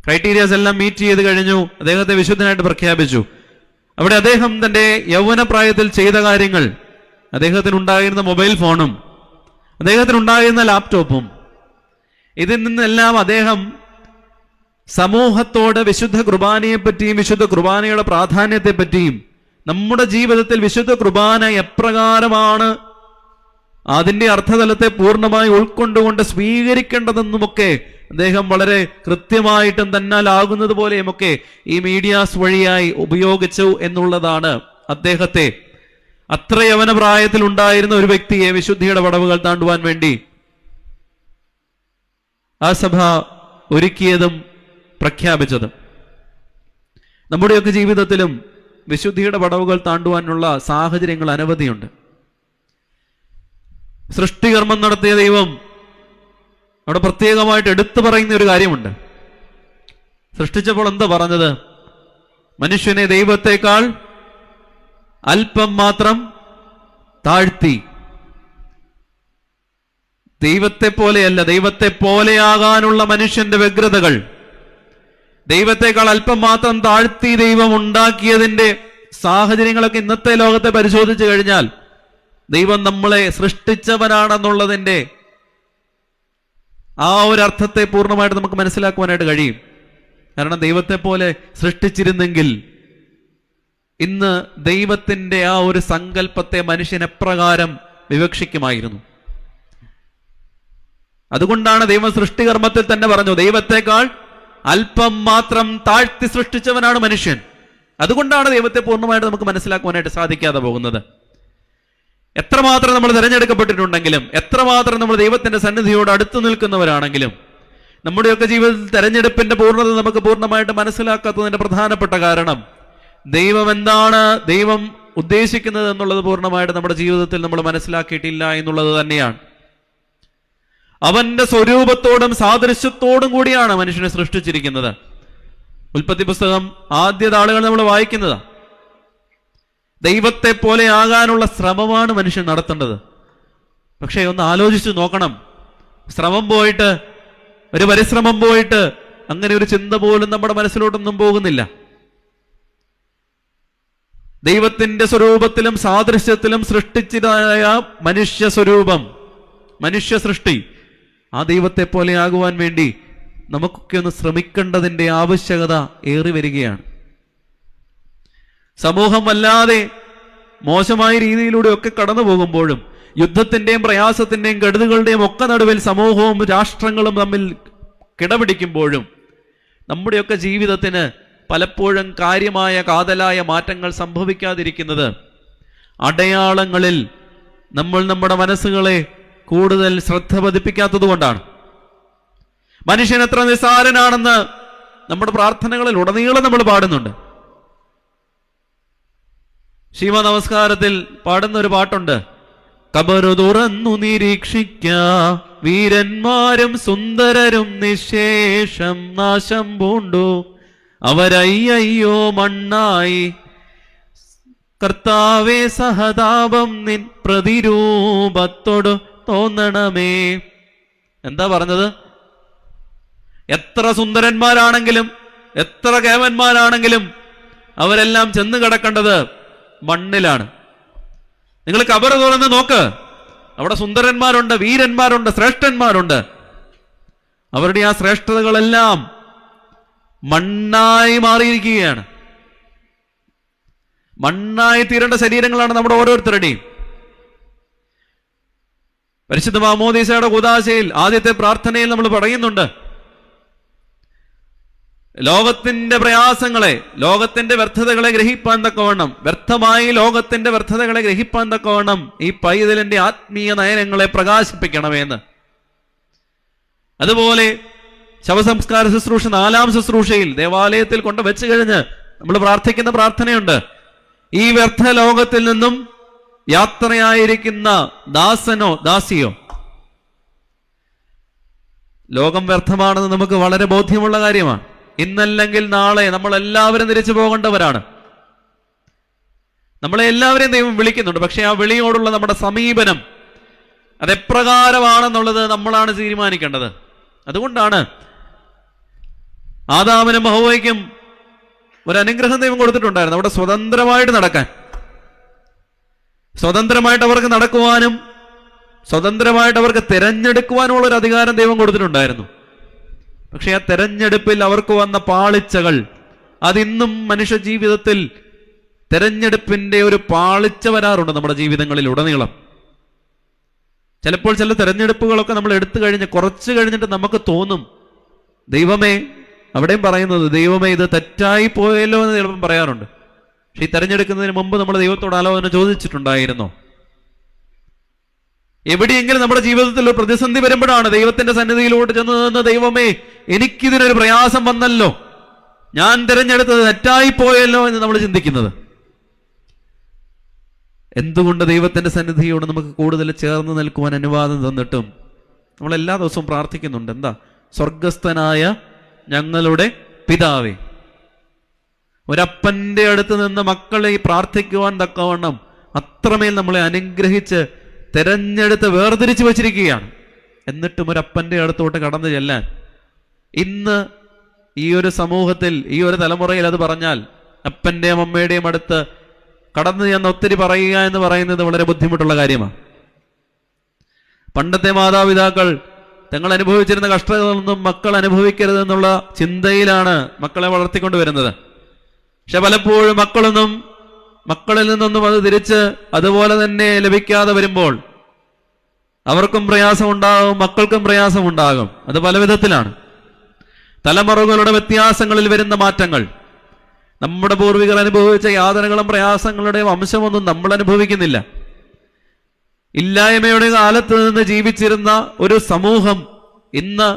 ക്രൈറ്റീരിയാസ് എല്ലാം മീറ്റ് ചെയ്ത് കഴിഞ്ഞു, അദ്ദേഹത്തെ വിശുദ്ധനായിട്ട് പ്രഖ്യാപിച്ചു. അവിടെ അദ്ദേഹം തന്റെ യൗവനപ്രായത്തിൽ ചെയ്ത കാര്യങ്ങൾ, അദ്ദേഹത്തിനുണ്ടായിരുന്ന മൊബൈൽ ഫോണും അദ്ദേഹത്തിനുണ്ടായിരുന്ന ലാപ്ടോപ്പും, ഇതിൽ നിന്നെല്ലാം അദ്ദേഹം സമൂഹത്തോട് വിശുദ്ധ കുർബാനയെപ്പറ്റിയും വിശുദ്ധ കുർബാനയുടെ പ്രാധാന്യത്തെപ്പറ്റിയും നമ്മുടെ ജീവിതത്തിൽ വിശുദ്ധ കുർബാന എപ്രകാരമാണ് അതിന്റെ അർത്ഥതലത്തെ പൂർണ്ണമായി ഉൾക്കൊണ്ടുകൊണ്ട് സ്വീകരിക്കേണ്ടതെന്നുമൊക്കെ അദ്ദേഹം വളരെ കൃത്യമായിട്ടും തന്നാലാകുന്നത് പോലെയുമൊക്കെ ഈ മീഡിയാസ് വഴിയായി ഉപയോഗിച്ചു എന്നുള്ളതാണ് അദ്ദേഹത്തെ, അത്ര യവന പ്രായത്തിൽ ഉണ്ടായിരുന്ന ഒരു വ്യക്തിയെ വിശുദ്ധിയുടെ പടവുകൾ താണ്ടുവാൻ വേണ്ടി ആ സഭ ഒരുക്കിയതും പ്രഖ്യാപിച്ചതും. നമ്മുടെയൊക്കെ ജീവിതത്തിലും വിശുദ്ധിയുടെ പടവുകൾ താണ്ടുവാനുള്ള സാഹചര്യങ്ങൾ അനവധിയുണ്ട്. സൃഷ്ടികർമ്മം നടത്തിയ ദൈവം അവിടെ പ്രത്യേകമായിട്ട് എടുത്തു പറയുന്ന ഒരു കാര്യമുണ്ട്. സൃഷ്ടിച്ചപ്പോൾ എന്താ പറഞ്ഞത്? മനുഷ്യനെ ദൈവത്തെക്കാൾ അല്പം മാത്രം താഴ്ത്തി. ദൈവത്തെ പോലെയല്ല, ദൈവത്തെ പോലെയാകാനുള്ള മനുഷ്യന്റെ വ്യഗ്രതകൾ ദൈവത്തെക്കാൾ അല്പം മാത്രം താഴ്ത്തി ദൈവം ഉണ്ടാക്കിയതിന്റെ സാഹചര്യങ്ങളൊക്കെ ഇന്നത്തെ ലോകത്തെ പരിശോധിച്ചു കഴിഞ്ഞാൽ ദൈവം നമ്മളെ സൃഷ്ടിച്ചവനാണെന്നുള്ളതിന്റെ ആ ഒരു അർത്ഥത്തെ പൂർണ്ണമായിട്ട് നമുക്ക് മനസ്സിലാക്കുവാനായിട്ട് കഴിയും. കാരണം ദൈവത്തെ പോലെ സൃഷ്ടിച്ചിരുന്നെങ്കിൽ ഇന്ന് ദൈവത്തിന്റെ ആ ഒരു സങ്കല്പത്തെ മനുഷ്യൻ എപ്രകാരം വിവക്ഷിക്കുമായിരുന്നു. അതുകൊണ്ടാണ് ദൈവം സൃഷ്ടികർമ്മത്തിൽ തന്നെ പറഞ്ഞു, ദൈവത്തെക്കാൾ അല്പം മാത്രം താഴ്ത്തി സൃഷ്ടിച്ചവനാണ് മനുഷ്യൻ. അതുകൊണ്ടാണ് ദൈവത്തെ പൂർണ്ണമായിട്ട് നമുക്ക് മനസ്സിലാക്കുവാനായിട്ട് സാധിക്കാതെ പോകുന്നത്. എത്രമാത്രം നമ്മൾ തിരഞ്ഞെടുക്കപ്പെട്ടിട്ടുണ്ടെങ്കിലും, എത്രമാത്രം നമ്മൾ ദൈവത്തിന്റെ സന്നിധിയോട് അടുത്തു നിൽക്കുന്നവരാണെങ്കിലും, നമ്മുടെയൊക്കെ ജീവിതത്തിൽ തെരഞ്ഞെടുപ്പിന്റെ പൂർണ്ണത നമുക്ക് പൂർണ്ണമായിട്ട് മനസ്സിലാക്കാത്തതിന്റെ പ്രധാനപ്പെട്ട കാരണം ദൈവം എന്താണ്, ദൈവം ഉദ്ദേശിക്കുന്നത് എന്നുള്ളത് പൂർണ്ണമായിട്ട് നമ്മുടെ ജീവിതത്തിൽ നമ്മൾ മനസ്സിലാക്കിയിട്ടില്ല എന്നുള്ളത് തന്നെയാണ്. അവന്റെ സ്വരൂപത്തോടും സാദൃശ്യത്തോടും കൂടിയാണ് മനുഷ്യനെ സൃഷ്ടിച്ചിരിക്കുന്നത്. ഉൽപ്പത്തി പുസ്തകം ആദ്യ താളുകൾ നമ്മൾ വായിക്കുന്നത് ദൈവത്തെ പോലെ ആകാനുള്ള ശ്രമമാണ് മനുഷ്യൻ നടത്തേണ്ടത്. പക്ഷേ ഒന്ന് ആലോചിച്ച് നോക്കണം, ശ്രമം പോയിട്ട്, ഒരു പരിശ്രമം പോയിട്ട് അങ്ങനെ ഒരു ചിന്ത പോലും നമ്മുടെ മനസ്സിലോട്ടൊന്നും പോകുന്നില്ല. ദൈവത്തിന്റെ സ്വരൂപത്തിലും സാദൃശ്യത്തിലും സൃഷ്ടിച്ചതായ മനുഷ്യ സ്വരൂപം, മനുഷ്യ സൃഷ്ടി, ആ ദൈവത്തെ പോലെ ആകുവാൻ വേണ്ടി നമുക്കൊക്കെ ഒന്ന് ശ്രമിക്കേണ്ടതിന്റെ ആവശ്യകത ഏറി വരികയാണ്. സമൂഹം വല്ലാതെ മോശമായ രീതിയിലൂടെയൊക്കെ കടന്നു പോകുമ്പോഴും, യുദ്ധത്തിന്റെയും പ്രയാസത്തിന്റെയും കെടുതികളുടെയും ഒക്കെ നടുവിൽ സമൂഹവും രാഷ്ട്രങ്ങളും തമ്മിൽ കിടപിടിക്കുമ്പോഴും നമ്മുടെയൊക്കെ ജീവിതത്തിന് പലപ്പോഴും കാര്യമായ കാതലായ മാറ്റങ്ങൾ സംഭവിക്കാതിരിക്കുന്നത് അടയാളങ്ങളിൽ നമ്മൾ നമ്മുടെ മനസ്സുകളെ കൂടുതൽ ശ്രദ്ധ പതിപ്പിക്കാത്തത് കൊണ്ടാണ്. മനുഷ്യൻ എത്ര നിസ്സാരനാണെന്ന് നമ്മുടെ പ്രാർത്ഥനകളിൽ ഉടനീളം നമ്മൾ പാടുന്നുണ്ട്. ശിവ നമസ്കാരത്തിൽ പാടുന്ന ഒരു പാട്ടുണ്ട്, കബറു തുറന്നു നിരീക്ഷിക്ക വീരന്മാരും സുന്ദരരും നിശേഷം നാശം പൂണ്ടു അവരയ്യോ മണ്ണായി കർത്താവേ സഹതാപം നിൻ പ്രതിരൂപത്തോട് തോന്നണമേ. എന്താ പറഞ്ഞത്? എത്ര സുന്ദരന്മാരാണെങ്കിലും എത്ര കേവന്മാരാണെങ്കിലും അവരെല്ലാം ചെന്ന് കിടക്കേണ്ടത് മണ്ണിലാണ്. നിങ്ങൾ കബറ് തുറന്ന് നോക്ക്, അവിടെ സുന്ദരന്മാരുണ്ട്, വീരന്മാരുണ്ട്, ശ്രേഷ്ഠന്മാരുണ്ട്. അവരുടെ ആ ശ്രേഷ്ഠതകളെല്ലാം മണ്ണായി മാറിയിരിക്കുകയാണ്. മണ്ണായി തീരേണ്ട ശരീരങ്ങളാണ് നമ്മുടെ ഓരോരുത്തരുടെയും. പരിശുദ്ധ മാമോദീസയുടെ കൂദാശയിൽ ആദ്യത്തെ പ്രാർത്ഥനയിൽ നമ്മൾ പറയുന്നുണ്ട്, ലോകത്തിന്റെ പ്രയാസങ്ങളെ, ലോകത്തിന്റെ വ്യർത്ഥതകളെ ഗ്രഹിപ്പാൻ തക്കവണ്ണം, വ്യർത്ഥമായി ലോകത്തിന്റെ വ്യർത്ഥതകളെ ഗ്രഹിപ്പാൻ തക്കവണ്ണം ഈ പൈതലിന്റെ ആത്മീയ നയനങ്ങളെ പ്രകാശിപ്പിക്കണമെന്ന്. അതുപോലെ ശവസംസ്കാര ശുശ്രൂഷ 4ാം ശുശ്രൂഷയിൽ ദേവാലയത്തിൽ കൊണ്ട് വെച്ച് കഴിഞ്ഞ് നമ്മൾ പ്രാർത്ഥിക്കുന്ന പ്രാർത്ഥനയുണ്ട്, ഈ വ്യർത്ഥ ലോകത്തിൽ നിന്നും യാത്രയായിരിക്കുന്ന ദാസനോ ദാസിയോ. ലോകം വ്യർത്ഥമാണെന്ന് നമുക്ക് വളരെ ബോധ്യമുള്ള കാര്യമാണ്. ഇന്നല്ലെങ്കിൽ നാളെ നമ്മൾ എല്ലാവരും തിരിച്ചു പോകേണ്ടവരാണ്. നമ്മളെ എല്ലാവരെയും ദൈവം വിളിക്കുന്നുണ്ട്. പക്ഷെ ആ വിളിയോടുള്ള നമ്മുടെ സമീപനം അതെപ്രകാരമാണെന്നുള്ളത് നമ്മളാണ് തീരുമാനിക്കേണ്ടത്. അതുകൊണ്ടാണ് ആദാമിനും ഹവ്വയ്ക്കും ഒരു അനുഗ്രഹം ദൈവം കൊടുത്തിട്ടുണ്ടായിരുന്നു, അവിടെ സ്വതന്ത്രമായിട്ട് നടക്കാൻ, സ്വതന്ത്രമായിട്ട് അവർക്ക് നടക്കുവാനും സ്വതന്ത്രമായിട്ട് അവർക്ക് തിരഞ്ഞെടുക്കുവാനുള്ള ഒരു അധികാരം ദൈവം കൊടുത്തിട്ടുണ്ടായിരുന്നു. പക്ഷെ ആ തെരഞ്ഞെടുപ്പിൽ അവർക്ക് വന്ന പാളിച്ചകൾ, അതിന്നും മനുഷ്യ ജീവിതത്തിൽ തെരഞ്ഞെടുപ്പിന്റെ ഒരു പാളിച്ച വരാറുണ്ട് നമ്മുടെ ജീവിതങ്ങളിൽ ഉടനീളം. ചിലപ്പോൾ ചില തെരഞ്ഞെടുപ്പുകളൊക്കെ നമ്മൾ എടുത്തു കഴിഞ്ഞ് കുറച്ച് കഴിഞ്ഞിട്ട് നമുക്ക് തോന്നും, ദൈവമേ, അവിടെയും പറയുന്നത് ദൈവമേ ഇത് തെറ്റായി പോയല്ലോ എന്ന് ചിലപ്പം പറയാറുണ്ട്. പക്ഷെ ഈ തെരഞ്ഞെടുക്കുന്നതിന് മുമ്പ് നമ്മൾ ദൈവത്തോട് ആലോചന ചോദിച്ചിട്ടുണ്ടായിരുന്നോ? എവിടെയെങ്കിലും നമ്മുടെ ജീവിതത്തിൽ ഒരു പ്രതിസന്ധി വരുമ്പോഴാണ് ദൈവത്തിന്റെ സന്നിധിയിലോട്ട് ചെന്ന് നിന്ന്, ദൈവമേ എനിക്കിതിനൊരു പ്രയാസം വന്നല്ലോ, ഞാൻ തിരഞ്ഞെടുത്തത് തെറ്റായി പോയല്ലോ എന്ന് നമ്മൾ ചിന്തിക്കുന്നത്. എന്തുകൊണ്ട് ദൈവത്തിന്റെ സന്നിധിയോട് നമുക്ക് കൂടുതൽ ചേർന്ന് നിൽക്കുവാൻ അനുവാദം തന്നിട്ടും നമ്മൾ എല്ലാ ദിവസവും പ്രാർത്ഥിക്കുന്നുണ്ട്, എന്താ? സ്വർഗസ്ഥനായ ഞങ്ങളുടെ പിതാവേ. ഒരപ്പന്റെ അടുത്ത് നിന്ന് മക്കളെ പ്രാർത്ഥിക്കുവാൻ തക്കവണ്ണം അത്രമേൽ നമ്മളെ അനുഗ്രഹിച്ച് തെരഞ്ഞെടുത്ത് വേർതിരിച്ചു വച്ചിരിക്കുകയാണ്. എന്നിട്ടും ഒരപ്പന്റെ അടുത്തോട്ട് കടന്നു ചെല്ലാൻ ഇന്ന് ഈ ഒരു സമൂഹത്തിൽ, ഈ ഒരു തലമുറയിൽ അത് പറഞ്ഞാൽ അപ്പന്റെയും അമ്മയുടെയും അടുത്ത് കടന്നു ചെന്ന് ഒത്തിരി പറയുക എന്ന് പറയുന്നത് വളരെ ബുദ്ധിമുട്ടുള്ള കാര്യമാണ്. പണ്ടത്തെ മാതാപിതാക്കൾ തങ്ങൾ അനുഭവിച്ചിരുന്ന കഷ്ടതകളൊന്നും മക്കൾ അനുഭവിക്കരുതെന്നുള്ള ചിന്തയിലാണ് മക്കളെ വളർത്തിക്കൊണ്ടുവരുന്നത്. പക്ഷെ പലപ്പോഴും മക്കളിൽ നിന്നൊന്നും അത് തിരിച്ച് അതുപോലെ തന്നെ ലഭിക്കാതെ വരുമ്പോൾ അവർക്കും പ്രയാസമുണ്ടാകും, മക്കൾക്കും പ്രയാസമുണ്ടാകും. അത് പല വിധത്തിലാണ്. തലമുറകളുടെ വ്യത്യാസങ്ങളിൽ വരുന്ന മാറ്റങ്ങൾ, നമ്മുടെ പൂർവികർ അനുഭവിച്ച യാതനകളും പ്രയാസങ്ങളുടെയും അംശമൊന്നും നമ്മൾ അനുഭവിക്കുന്നില്ല. ഇല്ലായ്മയുടെ കാലത്ത് നിന്ന് ജീവിച്ചിരുന്ന ഒരു സമൂഹം ഇന്ന്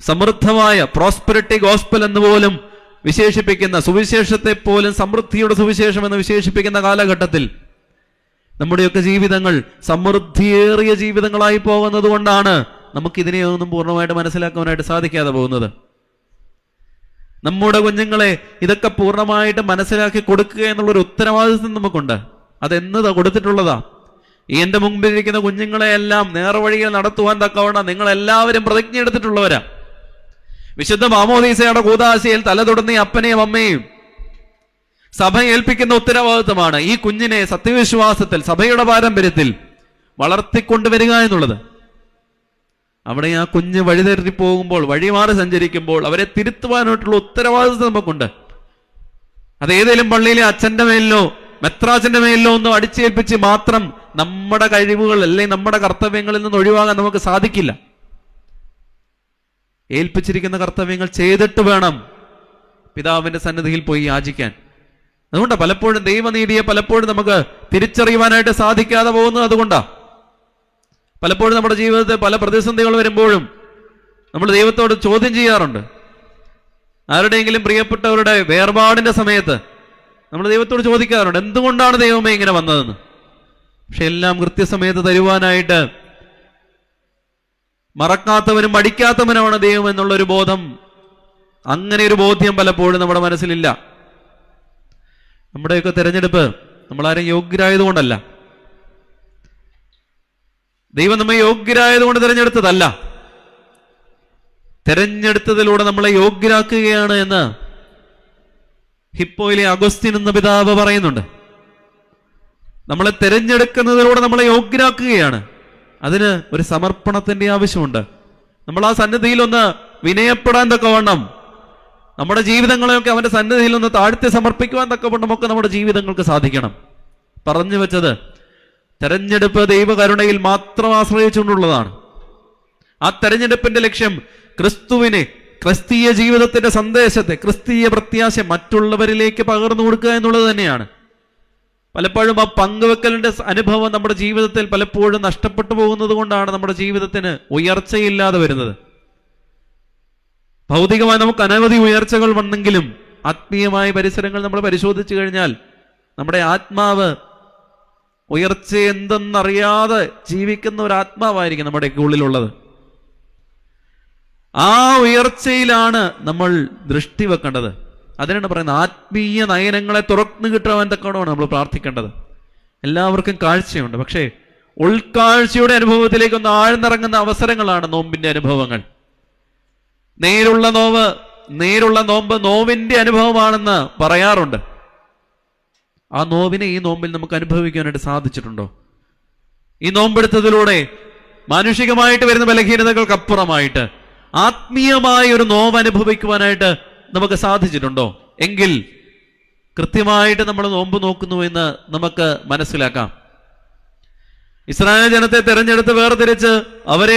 സമൃദ്ധമായ പ്രോസ്പെരിറ്റി ഗോസ്പൽ എന്ന് പോലും വിശേഷിപ്പിക്കുന്ന, സുവിശേഷത്തെ പോലും സമൃദ്ധിയുടെ സുവിശേഷം എന്ന് വിശേഷിപ്പിക്കുന്ന കാലഘട്ടത്തിൽ നമ്മുടെയൊക്കെ ജീവിതങ്ങൾ സമൃദ്ധിയേറിയ ജീവിതങ്ങളായി പോകുന്നത് കൊണ്ടാണ് നമുക്കിതിനെയൊന്നും പൂർണ്ണമായിട്ട് മനസ്സിലാക്കാനായിട്ട് സാധിക്കാതെ പോകുന്നത്. നമ്മുടെ കുഞ്ഞുങ്ങളെ ഇതൊക്കെ പൂർണ്ണമായിട്ട് മനസ്സിലാക്കി കൊടുക്കുക എന്നുള്ളൊരു ഉത്തരവാദിത്വം നമുക്കുണ്ട്. അതെന്നത് കൊടുത്തിട്ടുള്ളതാ. എന്റെ മുമ്പിലിരിക്കുന്ന കുഞ്ഞുങ്ങളെയെല്ലാം നേർവഴിയിൽ നടത്തുവാൻ തക്കവണ്ണം നിങ്ങൾ എല്ലാവരും പ്രതിജ്ഞ എടുത്തിട്ടുള്ളവരാ. വിശുദ്ധ മാമോദീസയുടെ കൂദാശയിൽ തലതൊടുന്ന അപ്പനെയും അമ്മയും സഭ ഏൽപ്പിക്കുന്ന ഉത്തരവാദിത്വമാണ് ഈ കുഞ്ഞിനെ സത്യവിശ്വാസത്തിൽ, സഭയുടെ പാരമ്പര്യത്തിൽ വളർത്തിക്കൊണ്ടുവരിക എന്നുള്ളത്. അവിടെ ആ കുഞ്ഞ് വഴിതെറ്റി പോകുമ്പോൾ, വഴിമാറി സഞ്ചരിക്കുമ്പോൾ അവരെ തിരുത്തുവാനായിട്ടുള്ള ഉത്തരവാദിത്വം നമുക്കുണ്ട്. അത് ഏതെങ്കിലും പള്ളിയിലെ അച്ഛന്റെ മേലിലോ മെത്രാച്ചന്റെ മേലിലോ ഒന്നും അടിച്ചേൽപ്പിച്ച് മാത്രം നമ്മുടെ കഴിവുകൾ അല്ലെങ്കിൽ നമ്മുടെ കർത്തവ്യങ്ങളിൽ നിന്ന് ഒഴിവാകാൻ നമുക്ക് സാധിക്കില്ല. ഏൽപ്പിച്ചിരിക്കുന്ന കർത്തവ്യങ്ങൾ ചെയ്തിട്ട് വേണം പിതാവിന്റെ സന്നിധിയിൽ പോയി യാചിക്കാൻ. അതുകൊണ്ടാ പലപ്പോഴും ദൈവനീതിയെ പലപ്പോഴും നമുക്ക് തിരിച്ചറിയുവാനായിട്ട് സാധിക്കാതെ പോകുന്നത്. അതുകൊണ്ടാ പലപ്പോഴും നമ്മുടെ ജീവിതത്തിൽ പല പ്രതിസന്ധികൾ വരുമ്പോഴും നമ്മൾ ദൈവത്തോട് ചോദ്യം ചെയ്യാറുണ്ട്. ആരുടെയെങ്കിലും പ്രിയപ്പെട്ടവരുടെ വേർപാടിന്റെ സമയത്ത് നമ്മൾ ദൈവത്തോട് ചോദിക്കാറുണ്ട്, എന്തുകൊണ്ടാണ് ദൈവമേ ഇങ്ങനെ വന്നതെന്ന്. പക്ഷെ എല്ലാം കൃത്യസമയത്ത് തരുവാനായിട്ട് മറക്കാത്തവനും മടിക്കാത്തവനുമാണ് ദൈവം എന്നുള്ളൊരു ബോധം, അങ്ങനെ ഒരു ബോധ്യം പലപ്പോഴും നമ്മുടെ മനസ്സിലില്ല. നമ്മുടെയൊക്കെ തിരഞ്ഞെടുപ്പ് നമ്മളാരും യോഗ്യരായതുകൊണ്ടല്ല, ദൈവം നമ്മെ യോഗ്യരായതുകൊണ്ട് തിരഞ്ഞെടുത്തതല്ല, തിരഞ്ഞെടുത്തതിലൂടെ നമ്മളെ യോഗ്യരാക്കുകയാണ് എന്ന് ഹിപ്പോയിലെ അഗസ്റ്റിൻ എന്ന പിതാവ് പറയുന്നുണ്ട്. നമ്മളെ തിരഞ്ഞെടുക്കുന്നതിലൂടെ നമ്മളെ യോഗ്യരാക്കുകയാണ്. അതിന് ഒരു സമർപ്പണത്തിന്റെ ആവശ്യമുണ്ട്. നമ്മൾ ആ സന്നിധിയിൽ ഒന്ന് വിനയപ്പെടാൻ തക്കവണ്ണം, നമ്മുടെ ജീവിതങ്ങളെയൊക്കെ അവന്റെ സന്നിധിയിൽ ഒന്ന് താഴ്ത്തി സമർപ്പിക്കുവാൻ തക്കവണ്ണമൊക്കെ നമ്മുടെ ജീവിതങ്ങൾക്ക് സാധിക്കണം. പറഞ്ഞു വെച്ചത് തെരഞ്ഞെടുപ്പ് ദൈവകരുണയിൽ മാത്രം ആശ്രയിച്ചുകൊണ്ടുള്ളതാണ്. ആ തെരഞ്ഞെടുപ്പിന്റെ ലക്ഷ്യം ക്രിസ്തുവിനെ, ക്രിസ്തീയ ജീവിതത്തിന്റെ സന്ദേശത്തെ, ക്രിസ്തീയ പ്രത്യാശ മറ്റുള്ളവരിലേക്ക് പകർന്നു കൊടുക്കുക എന്നുള്ളത് തന്നെയാണ്. പലപ്പോഴും ആ പങ്കുവെക്കലിന്റെ അനുഭവം നമ്മുടെ ജീവിതത്തിൽ പലപ്പോഴും നഷ്ടപ്പെട്ടു പോകുന്നത് കൊണ്ടാണ് നമ്മുടെ ജീവിതത്തിന് ഉയർച്ചയില്ലാതെ വരുന്നത്. ഭൗതികമായി നമുക്ക് അനവധി ഉയർച്ചകൾ വന്നെങ്കിലും ആത്മീയമായ പരിസരങ്ങൾ നമ്മൾ പരിശോധിച്ചു കഴിഞ്ഞാൽ നമ്മുടെ ആത്മാവ് ഉയർച്ച എന്തെന്നറിയാതെ ജീവിക്കുന്ന ഒരു ആത്മാവായിരിക്കും നമ്മുടെയൊക്കെ ഉള്ളിലുള്ളത്. ആ ഉയർച്ചയിലാണ് നമ്മൾ ദൃഷ്ടി വെക്കേണ്ടത്. അതിനാണ് പറയുന്നത് ആത്മീയ നയനങ്ങളെ തുറന്നു കിട്ടുവാൻ തക്കവണ്ണമാണ് നമ്മൾ പ്രാർത്ഥിക്കേണ്ടത്. എല്ലാവർക്കും കാഴ്ചയുണ്ട്, പക്ഷേ ഉൾക്കാഴ്ചയുടെ അനുഭവത്തിലേക്ക് ഒന്ന് ആഴ്ന്നിറങ്ങുന്ന അവസരങ്ങളാണ് നോമ്പിന്റെ അനുഭവങ്ങൾ. നേരുള്ള നോമ്പ് നോവിന്റെ അനുഭവമാണെന്ന് പറയാറുണ്ട്. ആ നോവിനെ ഈ നോമ്പിൽ നമുക്ക് അനുഭവിക്കാനായിട്ട് സാധിച്ചിട്ടുണ്ടോ? ഈ നോമ്പെടുത്തതിലൂടെ മാനുഷികമായിട്ട് വരുന്ന ബലഹീനതകൾക്കപ്പുറമായിട്ട് ആത്മീയമായ ഒരു നോവ് അനുഭവിക്കുവാനായിട്ട് നമുക്ക് സാധിച്ചിട്ടുണ്ടോ? എങ്കിൽ കൃത്യമായിട്ട് നമ്മൾ നോമ്പ് നോക്കുന്നു എന്ന് നമുക്ക് മനസ്സിലാക്കാം. ഇസ്രായേൽ ജനത്തെ തെരഞ്ഞെടുത്ത് വേർതിരിച്ച് അവരെ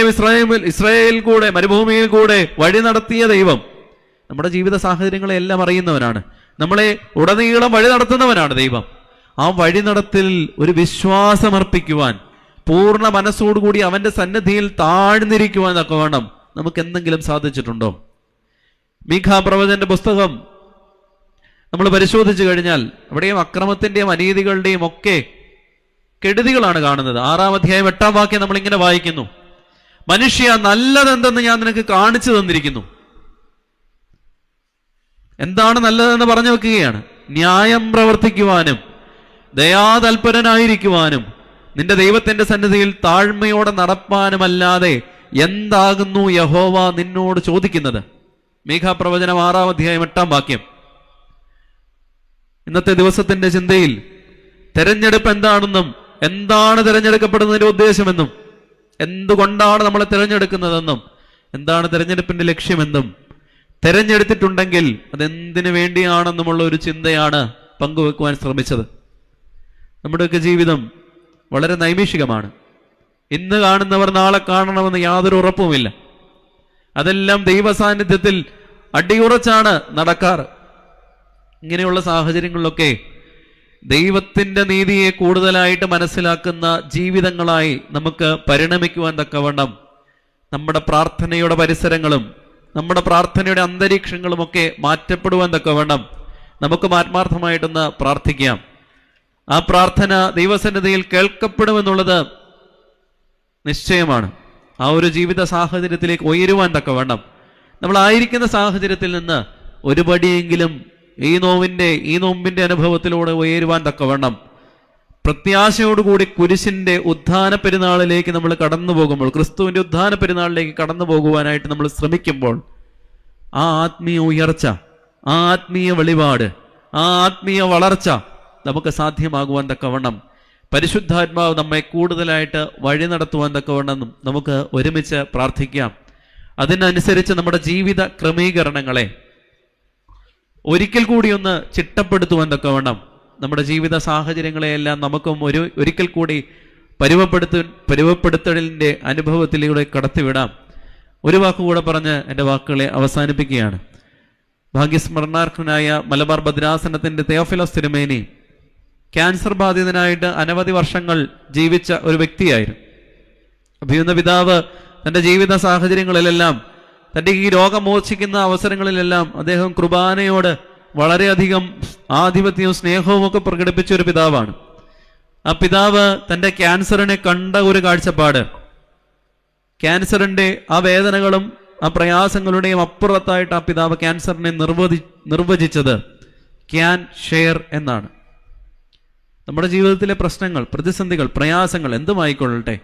ഇസ്രായേൽ കൂടെ മരുഭൂമിയിൽ കൂടെ വഴി നടത്തിയ ദൈവം നമ്മുടെ ജീവിത സാഹചര്യങ്ങളെ എല്ലാം അറിയുന്നവനാണ്. നമ്മളെ ഉടനീളം വഴി നടത്തുന്നവനാണ് ദൈവം. ആ വഴി നടത്തിൽ ഒരു വിശ്വാസമർപ്പിക്കുവാൻ, പൂർണ്ണ മനസ്സോടുകൂടി അവന്റെ സന്നിധിയിൽ താഴ്ന്നിരിക്കുവാൻ ഒക്കെ വേണം നമുക്ക് എന്തെങ്കിലും സാധിച്ചിട്ടുണ്ടോ? മീഖാ പ്രവചന്റെ പുസ്തകം നമ്മൾ പരിശോധിച്ചു കഴിഞ്ഞാൽ അവിടെയും അക്രമത്തിന്റെയും അനീതികളുടെയും ഒക്കെ കെടുതികളാണ് കാണുന്നത്. 6-ാം അധ്യായം 8-ാം വാക്യം നമ്മൾ ഇങ്ങനെ വായിക്കുന്നു: മനുഷ്യ, നല്ലതെന്തെന്ന് ഞാൻ നിനക്ക് കാണിച്ചു തന്നിരിക്കുന്നു. എന്താണ് നല്ലതെന്ന് പറഞ്ഞു വെക്കുകയാണ്. ന്യായം പ്രവർത്തിക്കുവാനും ദയാതൽപരനായിരിക്കുവാനും നിന്റെ ദൈവത്തിന്റെ സന്നിധിയിൽ താഴ്മയോടെ നടപ്പാനുമല്ലാതെ എന്താകുന്നു യഹോവ നിന്നോട് ചോദിക്കുന്നത്? മീഖാ പ്രവചനം 6-ാം അധ്യായം 8-ാം വാക്യം. ഇന്നത്തെ ദിവസത്തിന്റെ ചിന്തയിൽ തെരഞ്ഞെടുപ്പ് എന്താണെന്നും, എന്താണ് തിരഞ്ഞെടുക്കപ്പെടുന്നതിന്റെ ഉദ്ദേശമെന്നും, എന്തുകൊണ്ടാണ് നമ്മളെ തിരഞ്ഞെടുക്കുന്നതെന്നും, എന്താണ് തിരഞ്ഞെടുപ്പിന്റെ ലക്ഷ്യമെന്നും, തിരഞ്ഞെടുത്തിട്ടുണ്ടെങ്കിൽ അതെന്തിനു വേണ്ടിയാണെന്നുമുള്ള ഒരു ചിന്തയാണ് പങ്കുവെക്കുവാൻ ശ്രമിച്ചത്. നമ്മുടെയൊക്കെ ജീവിതം വളരെ നൈമിഷികമാണ്. ഇന്ന് കാണുന്നവർ നാളെ കാണണമെന്ന് യാതൊരു ഉറപ്പുമില്ല. അതെല്ലാം ദൈവ സാന്നിധ്യത്തിൽ അടിയുറച്ചാണ് നടക്കാറ്. ഇങ്ങനെയുള്ള സാഹചര്യങ്ങളിലൊക്കെ ദൈവത്തിന്റെ നീതിയെ കൂടുതലായിട്ട് മനസ്സിലാക്കുന്ന ജീവിതങ്ങളായി നമുക്ക് പരിണമിക്കുവാൻ തക്കവണ്ണം നമ്മുടെ പ്രാർത്ഥനയുടെ പരിസരങ്ങളും നമ്മുടെ പ്രാർത്ഥനയുടെ അന്തരീക്ഷങ്ങളും ഒക്കെ മാറ്റപ്പെടുവാൻ തക്കവണ്ണം നമുക്ക് ആത്മാർത്ഥമായിട്ടൊന്ന് പ്രാർത്ഥിക്കാം. ആ പ്രാർത്ഥന ദൈവസന്നിധിയിൽ കേൾക്കപ്പെടുമെന്നുള്ളത് നിശ്ചയമാണ്. ആ ഒരു ജീവിത സാഹചര്യത്തിലേക്ക് ഉയരുവാൻ തക്കവണ്ണം നമ്മളായിരിക്കുന്ന സാഹചര്യത്തിൽ നിന്ന് ഒരു പടിയെങ്കിലും ഈ നോമ്പിന്റെ അനുഭവത്തിലൂടെ ഉയരുവാൻ തക്കവണ്ണം പ്രത്യാശയോടുകൂടി കുരിശിന്റെ ഉത്ഥാന പെരുന്നാളിലേക്ക് നമ്മൾ കടന്നു പോകുമ്പോൾ, ക്രിസ്തുവിന്റെ ഉത്ഥാന പെരുന്നാളിലേക്ക് കടന്നു പോകുവാനായിട്ട് നമ്മൾ ശ്രമിക്കുമ്പോൾ ആ ആത്മീയ ഉയർച്ച, ആ ആത്മീയ വെളിപാട്, ആ ആത്മീയ വളർച്ച നമുക്ക് സാധ്യമാകുവാൻ തക്കവണ്ണം പരിശുദ്ധാത്മാവ് നമ്മെ കൂടുതലായിട്ട് വഴി നടത്തുവാൻ തക്കവണ്ണം നമുക്ക് ഒരുമിച്ച് പ്രാർത്ഥിക്കാം. അതിനനുസരിച്ച് നമ്മുടെ ജീവിത ക്രമീകരണങ്ങളെ ഒരിക്കൽ കൂടി ഒന്ന് ചിട്ടപ്പെടുത്തുവാൻ തക്കവണ്ണം നമ്മുടെ ജീവിത സാഹചര്യങ്ങളെയെല്ലാം നമുക്കും ഒരിക്കൽ കൂടി പരുവപ്പെടുത്തലിന്റെ അനുഭവത്തിലൂടെ കടത്തിവിടാം. ഒരു വാക്കുകൂടെ പറഞ്ഞ് എൻ്റെ വാക്കുകളെ അവസാനിപ്പിക്കുകയാണ്. ഭാഗ്യസ്മരണാർഹനായ മലബാർ ഭദ്രാസനത്തിന്റെ തെയോഫിലോസ് തിരുമേനി ക്യാൻസർ ബാധിതനായിട്ട് അനവധി വർഷങ്ങൾ ജീവിച്ച ഒരു വ്യക്തിയായിരുന്നു. അഭിയുന്ന പിതാവ് തൻ്റെ ജീവിത സാഹചര്യങ്ങളിലെല്ലാം, തൻ്റെ ഈ രോഗം മോചിക്കുന്ന അവസരങ്ങളിലെല്ലാം അദ്ദേഹം കുർബാനയോട് വളരെയധികം ആധിപത്യവും സ്നേഹവും ഒക്കെ പ്രകടിപ്പിച്ച ഒരു പിതാവാണ്. ആ പിതാവ് തൻ്റെ ക്യാൻസറിനെ കണ്ട ഒരു കാഴ്ചപ്പാട്, ക്യാൻസറിന്റെ ആ വേദനകളും ആ പ്രയാസങ്ങളുടെയും അപ്പുറത്തായിട്ട് ആ പിതാവ് ക്യാൻസറിനെ നിർവചിച്ചത് ക്യാൻ ഷെയർ എന്നാണ്. നമ്മുടെ ജീവിതത്തിലെ പ്രശ്നങ്ങൾ, പ്രതിസന്ധികൾ, പ്രയാസങ്ങൾ എന്തുമായിക്കൊള്ളട്ടെ,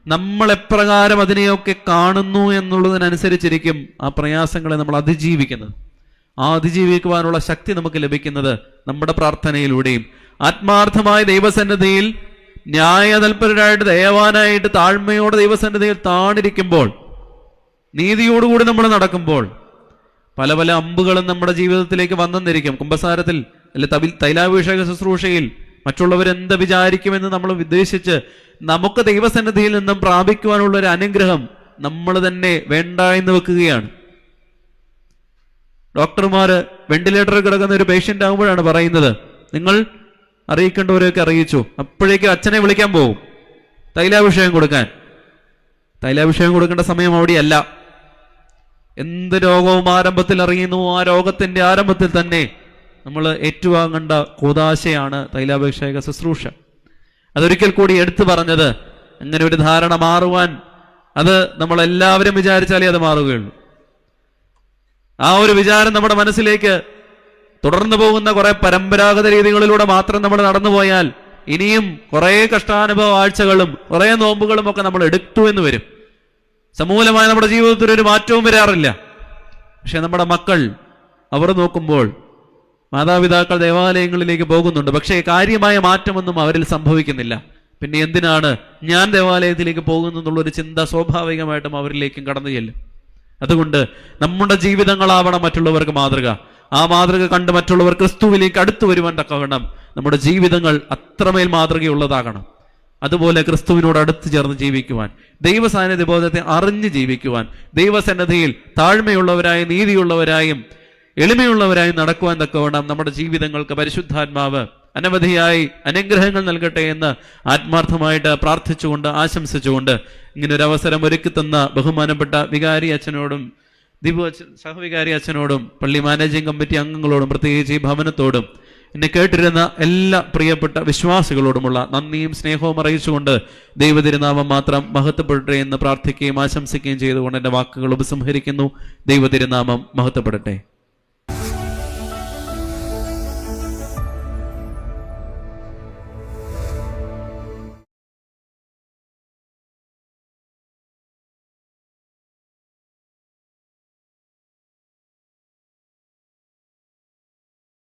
നമ്മൾ എപ്രകാരം അതിനെയൊക്കെ കാണുന്നു എന്നുള്ളതിനനുസരിച്ചിരിക്കും ആ പ്രയാസങ്ങളെ നമ്മൾ അതിജീവിക്കുന്നത്. ആ അതിജീവിക്കുവാനുള്ള ശക്തി നമുക്ക് ലഭിക്കുന്നത് നമ്മുടെ പ്രാർത്ഥനയിലൂടെയും ആത്മാർത്ഥമായ ദൈവസന്നിധിയിൽ ന്യായതൽപരരായിട്ട് ദയവാനായിട്ട് താഴ്മയോടെ ദൈവസന്നിധിയിൽ താണിരിക്കുമ്പോൾ, നീതിയോടുകൂടി നമ്മൾ നടക്കുമ്പോൾ, പല പല അമ്പുകളും നമ്മുടെ ജീവിതത്തിലേക്ക് വന്നെന്നിരിക്കും. കുമ്പസാരത്തിൽ അല്ലെ തൈലാഭിഷേക ശുശ്രൂഷയിൽ മറ്റുള്ളവരെന്ത് വിചാരിക്കുമെന്ന് നമ്മൾ ഉദ്ദേശിച്ച് നമുക്ക് ദൈവസന്നിധിയിൽ നിന്നും പ്രാപിക്കുവാനുള്ള ഒരു അനുഗ്രഹം നമ്മൾ തന്നെ വേണ്ട എന്ന് വെക്കുകയാണ്. ഡോക്ടർമാര് വെന്റിലേറ്ററിൽ കിടക്കുന്ന ഒരു പേഷ്യന്റ് ആകുമ്പോഴാണ് പറയുന്നത്, നിങ്ങൾ അറിയിക്കേണ്ടവരെയൊക്കെ അറിയിച്ചു. അപ്പോഴേക്കും അച്ഛനെ വിളിക്കാൻ പോകും തൈലാഭിഷേകം കൊടുക്കാൻ. തൈലാഭിഷേകം കൊടുക്കേണ്ട സമയം അവിടെയല്ല. എന്ത് രോഗവും ആരംഭത്തിൽ അറിയുന്നു, ആ രോഗത്തിന്റെ ആരംഭത്തിൽ തന്നെ നമ്മൾ ഏറ്റുവാങ്ങേണ്ട കൂദാശയാണ് തൈലാഭിഷേക ശുശ്രൂഷ. അതൊരിക്കൽ കൂടി എടുത്തു പറഞ്ഞത്, അങ്ങനെ ഒരു ധാരണ മാറുവാൻ അത് നമ്മളെല്ലാവരും വിചാരിച്ചാലേ അത് മാറുകയുള്ളൂ. ആ ഒരു വിചാരം നമ്മുടെ മനസ്സിലേക്ക് തുടർന്നു പോകുന്ന കുറെ പരമ്പരാഗത രീതികളിലൂടെ മാത്രം നമ്മൾ നടന്നുപോയാൽ ഇനിയും കുറെ കഷ്ടാനുഭവ ആഴ്ചകളും കുറെ നോമ്പുകളും ഒക്കെ നമ്മൾ എടുത്തു എന്ന് വരും. സമൂലമായ നമ്മുടെ ജീവിതത്തിൽ ഒരു മാറ്റവും വരാറില്ല. പക്ഷെ നമ്മുടെ മക്കൾ, അവർ നോക്കുമ്പോൾ മാതാപിതാക്കൾ ദേവാലയങ്ങളിലേക്ക് പോകുന്നുണ്ട്, പക്ഷേ കാര്യമായ മാറ്റമൊന്നും അവരിൽ സംഭവിക്കുന്നില്ല. പിന്നെ എന്തിനാണ് ഞാൻ ദേവാലയത്തിലേക്ക് പോകുന്നു എന്നുള്ളൊരു ചിന്ത സ്വാഭാവികമായിട്ടും അവരിലേക്കും കടന്നു ചെല്ലും. അതുകൊണ്ട് നമ്മുടെ ജീവിതങ്ങളാവണം മറ്റുള്ളവർക്ക് മാതൃക. ആ മാതൃക കണ്ട് മറ്റുള്ളവർ ക്രിസ്തുവിലേക്ക് അടുത്തു വരുവാൻ തക്കവണ്ണം നമ്മുടെ ജീവിതങ്ങൾ അത്രമേൽ മാതൃകയുള്ളതാകണം. അതുപോലെ ക്രിസ്തുവിനോട് അടുത്ത് ചേർന്ന് ജീവിക്കുവാൻ, ദൈവസാന്നിധ്യ ബോധത്തെ അറിഞ്ഞ് ജീവിക്കുവാൻ, ദൈവസന്നിധിയിൽ താഴ്മയുള്ളവരായും നീതിയുള്ളവരായും എളിമയുള്ളവരായും നടക്കുവാൻ തക്കവണ്ണം നമ്മുടെ ജീവിതങ്ങൾക്ക് പരിശുദ്ധാത്മാവ് അനവധിയായി അനുഗ്രഹങ്ങൾ നൽകട്ടെ എന്ന് ആത്മാർത്ഥമായിട്ട് പ്രാർത്ഥിച്ചുകൊണ്ട് ആശംസിച്ചുകൊണ്ട് ഇങ്ങനൊരു അവസരം ഒരുക്കി തന്ന ബഹുമാനപ്പെട്ട വികാരി അച്ഛനോടും ദീപു സഹവികാരി അച്ഛനോടും പള്ളി മാനേജിംഗ് കമ്മിറ്റി അംഗങ്ങളോടും പ്രത്യേകിച്ച് ഈ ഭവനത്തോടും എന്നെ കേട്ടിരുന്ന എല്ലാ പ്രിയപ്പെട്ട വിശ്വാസികളോടുമുള്ള നന്ദിയും സ്നേഹവും അറിയിച്ചുകൊണ്ട് ദൈവതിരുനാമം മാത്രം മഹത്വപ്പെടട്ടെ എന്ന് പ്രാർത്ഥിക്കുകയും ആശംസിക്കുകയും ചെയ്തുകൊണ്ട് എൻ്റെ വാക്കുകൾ ഉപസംഹരിക്കുന്നു. ദൈവതിരുനാമം മഹത്വപ്പെടട്ടെ.